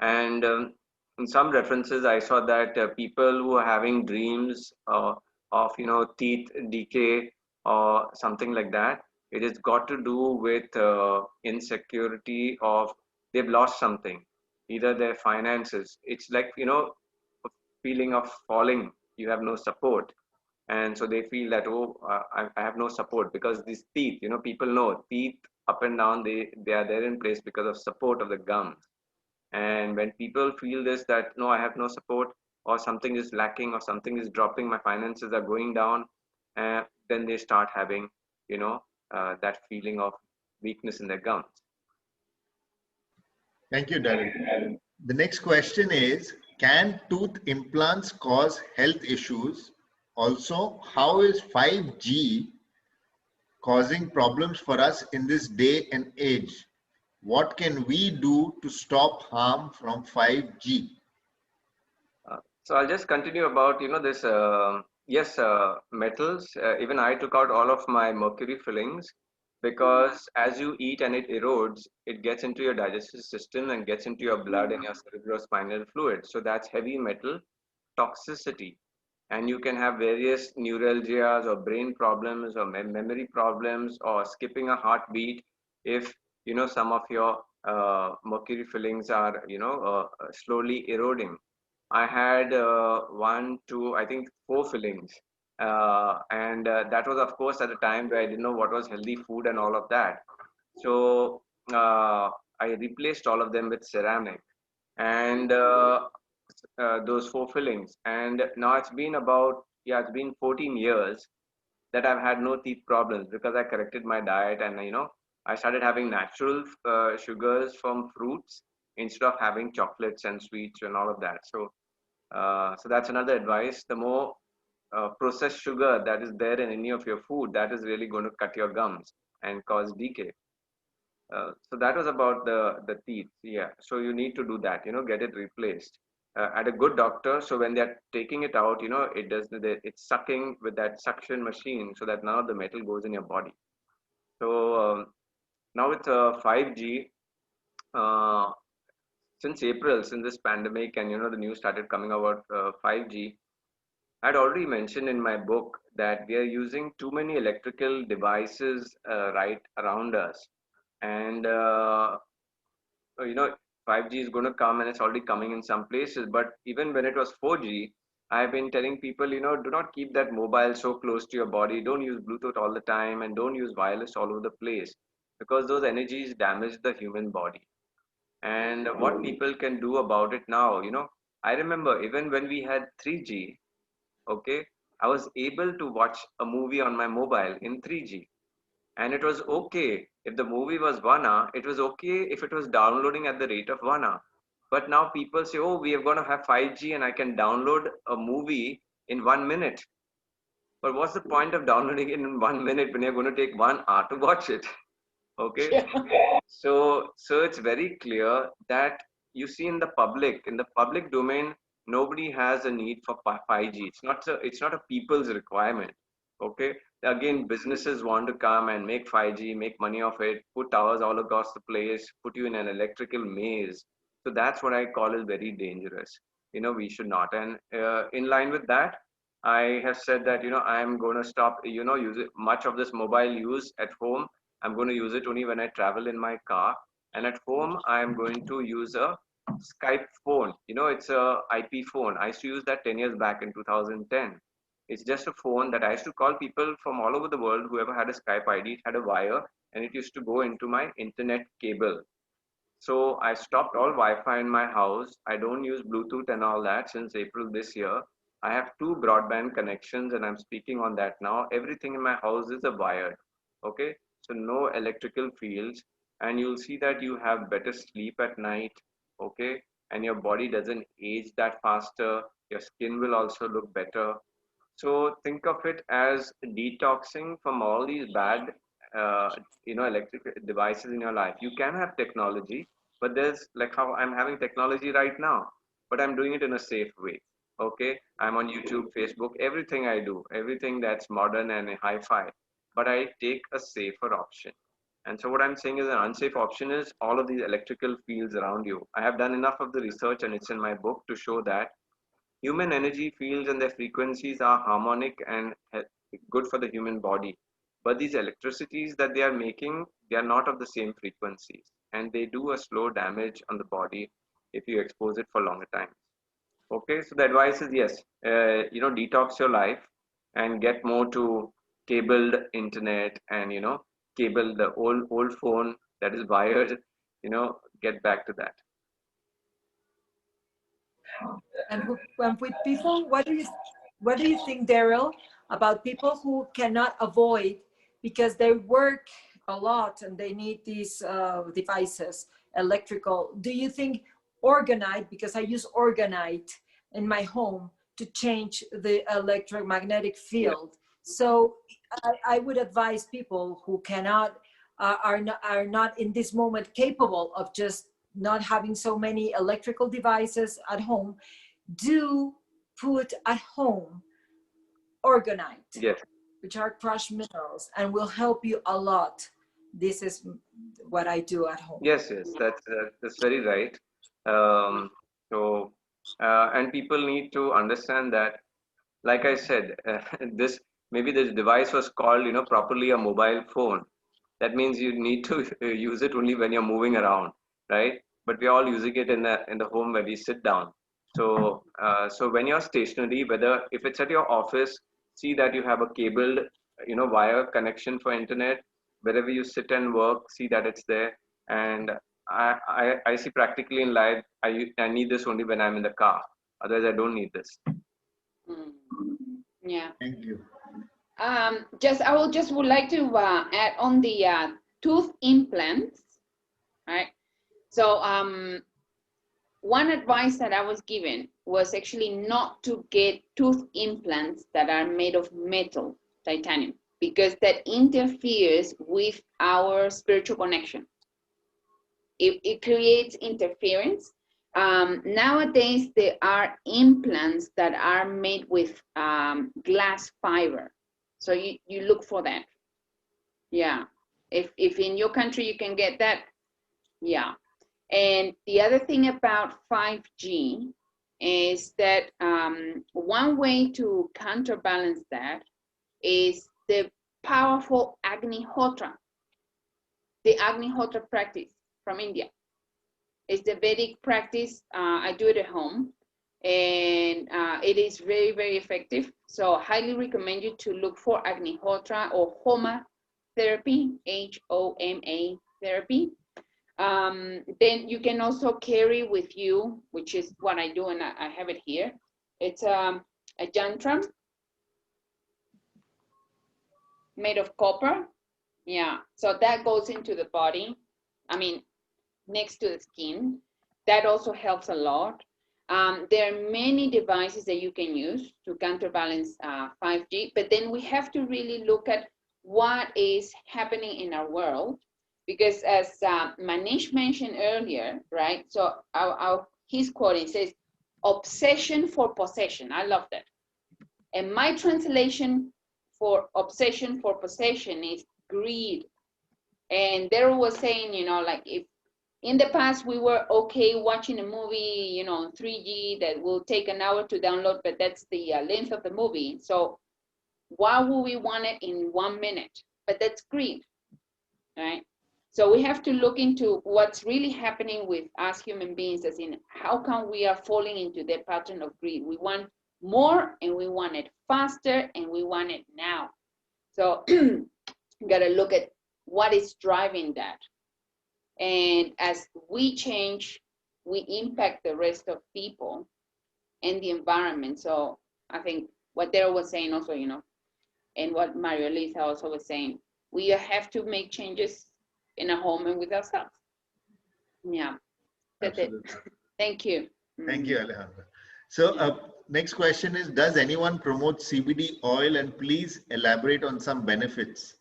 And in some references, I saw that people who are having dreams of teeth decay or something like that, it has got to do with insecurity of they've lost something, either their finances. It's like a feeling of falling. You have no support, and so they feel that, oh, I have no support because these teeth. People know teeth up and down. They are there in place because of support of the gums. And when people feel this, that no, I have no support, or something is lacking, or something is dropping, my finances are going down, then they start having, that feeling of weakness in their gums.
Thank you, Darryl. The next question is, can tooth implants cause health issues? Also, how is 5G causing problems for us in this day and age? What can we do to stop harm from 5G?
So I'll just continue about, this, yes, metals. Even I took out all of my mercury fillings because as you eat and it erodes, it gets into your digestive system and gets into your blood and your cerebrospinal fluid. So that's heavy metal toxicity. And you can have various neuralgias or brain problems or memory problems or skipping a heartbeat if, some of your mercury fillings are, slowly eroding. I had one, two, I think four fillings. And that was, of course, at a time where I didn't know what was healthy food and all of that. So I replaced all of them with ceramic and those four fillings. And now it's been it's been 14 years that I've had no teeth problems because I corrected my diet and, I started having natural sugars from fruits instead of having chocolates and sweets and all of that. So that's another advice. The more processed sugar that is there in any of your food, that is really going to cut your gums and cause decay. So that was about the teeth. Yeah. So you need to do that. Get it replaced at a good doctor. So when they're taking it out, it's sucking with that suction machine, so that now the metal goes in your body. So now with 5G. Since April, since this pandemic and the news started coming about 5G, I'd already mentioned in my book that we are using too many electrical devices right around us, and 5G is going to come, and it's already coming in some places. But even when it was 4G, I've been telling people, do not keep that mobile so close to your body. Don't use Bluetooth all the time, and don't use wireless all over the place, because those energies damage the human body. And what people can do about it now, I remember even when we had 3G, okay, I was able to watch a movie on my mobile in 3G, and it was okay if the movie was 1 hour. It was okay if it was downloading at the rate of 1 hour. But now people say, oh, we are going to have 5G and I can download a movie in 1 minute. But what's the point of downloading it in 1 minute when you're going to take 1 hour to watch it? Okay.
Yeah.
So it's very clear that you see in the public domain, nobody has a need for 5G. It's not a people's requirement. Okay. Again, businesses want to come and make 5G, make money off it, put towers all across the place, put you in an electrical maze. So that's what I call is very dangerous. We should not. And in line with that, I have said that I'm going to stop using much of this mobile use at home. I'm going to use it only when I travel in my car. And at home, I'm going to use a Skype phone. It's a IP phone. I used to use that 10 years back in 2010. It's just a phone that I used to call people from all over the world. Whoever had a Skype ID, it had a wire, and it used to go into my internet cable. So I stopped all Wi-Fi in my house. I don't use Bluetooth and all that since April this year. I have 2 broadband connections, and I'm speaking on that now. Everything in my house is a wired. Okay, so no electrical fields, and you'll see that you have better sleep at night. Okay, and your body doesn't age that faster. Your skin will also look better. So think of it as detoxing from all these bad, electric devices in your life. You can have technology, but there's like how I'm having technology right now, but I'm doing it in a safe way. Okay, I'm on YouTube, Facebook, everything I do, everything that's modern and hi-fi, but I take a safer option. And so what I'm saying is an unsafe option is all of these electrical fields around you. I have done enough of the research, and it's in my book, to show that human energy fields and their frequencies are harmonic and good for the human body. But these electricities that they are making, they are not of the same frequencies, and they do a slow damage on the body if you expose it for longer times. Okay, so the advice is yes, detox your life and get more to cabled internet, and cable the old phone that is wired. Get back to that.
And with people, what do you think, Darryl, about people who cannot avoid because they work a lot and they need these devices, electrical? Do you think Orgonite, because I use Orgonite in my home to change the electromagnetic field? So I would advise people who cannot, are not in this moment capable of just not having so many electrical devices at home, do put at home Orgonite,
Yes.
which are crushed minerals, and will help you a lot. This is what I do at home.
Yes, that's very right. Um, and people need to understand that, like I said, this maybe this device was called, properly a mobile phone. That means you need to use it only when you're moving around, right? But we're all using it in the home where we sit down. So when you're stationary, whether if it's at your office, see that you have a cabled, wire connection for internet. Wherever you sit and work, see that it's there. And I see practically in life, I need this only when I'm in the car. Otherwise, I don't need this.
Yeah.
Thank you.
I would like to add on the tooth implants, right? So one advice that I was given was actually not to get tooth implants that are made of metal, titanium, because that interferes with our spiritual connection. It creates interference. Nowadays, there are implants that are made with glass fiber. So you look for that. Yeah. If in your country you can get that, yeah. And the other thing about 5G is that one way to counterbalance that is the powerful Agnihotra, the Agnihotra practice from India. It's the Vedic practice. I do it at home, and it is very, very effective. So highly recommend you to look for Agnihotra or Homa therapy, Homa therapy. Then you can also carry with you, which is what I do, and I have it here. It's a yantram made of copper. Yeah, so that goes into the body. I mean, next to the skin. That also helps a lot. There are many devices that you can use to counterbalance 5G, but then we have to really look at what is happening in our world, because as Manish mentioned earlier, right? So his quote says, obsession for possession. I love that. And my translation for obsession for possession is greed. And Darryl was saying, like if in the past we were okay watching a movie, 3G that will take an hour to download, but that's the length of the movie. So why would we want it in 1 minute? But that's greed, right? So we have to look into what's really happening with us human beings, as in how come we are falling into the pattern of greed. We want more, and we want it faster, and we want it now. So you gotta look at what is driving that. And as we change, we impact the rest of people and the environment. So I think what Darryl was saying also, and what Mario Lisa also was saying, we have to make changes in a home and with ourselves. Yeah, that's Absolutely. It. Thank you.
Thank you, Alejandra. So next question is, does anyone promote CBD oil, and please elaborate on some benefits?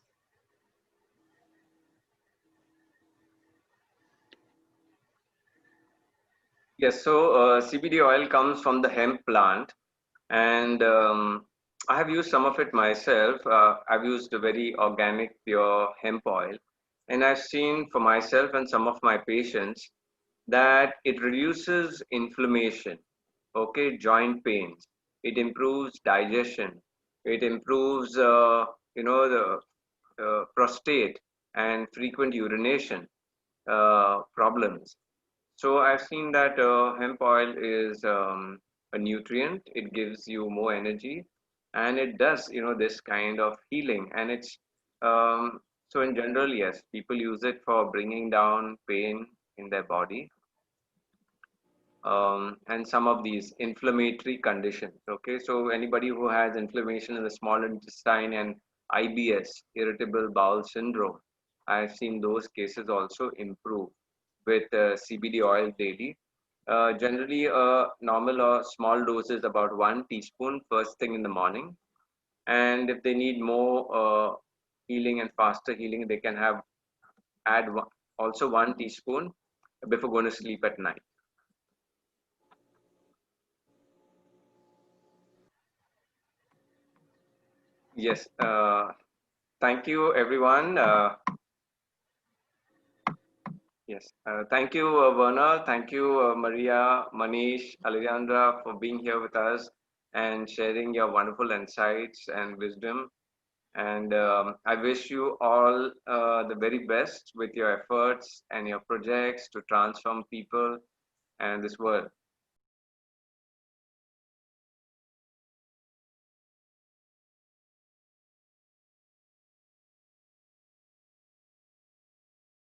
Yes, so CBD oil comes from the hemp plant, and I have used some of it myself. I've used a very organic, pure hemp oil, And I've seen for myself and some of my patients that it reduces inflammation, okay, joint pains. It improves digestion. It improves, the prostate and frequent urination problems. So I've seen that hemp oil is a nutrient. It gives you more energy, and it does, this kind of healing. And it's so in general, yes, people use it for bringing down pain in their body, and some of these inflammatory conditions. Okay, so anybody who has inflammation in the small intestine and IBS, irritable bowel syndrome, I've seen those cases also improve with CBD oil daily. Generally, a normal or small dose is about 1 teaspoon first thing in the morning. And if they need more healing and faster healing, they can have add also 1 teaspoon before going to sleep at night. Yes. Thank you, everyone. Yes. Thank you, Werner. Thank you, Maria, Manish, Alejendrah, for being here with us and sharing your wonderful insights and wisdom. And I wish you all the very best with your efforts and your projects to transform people and this world.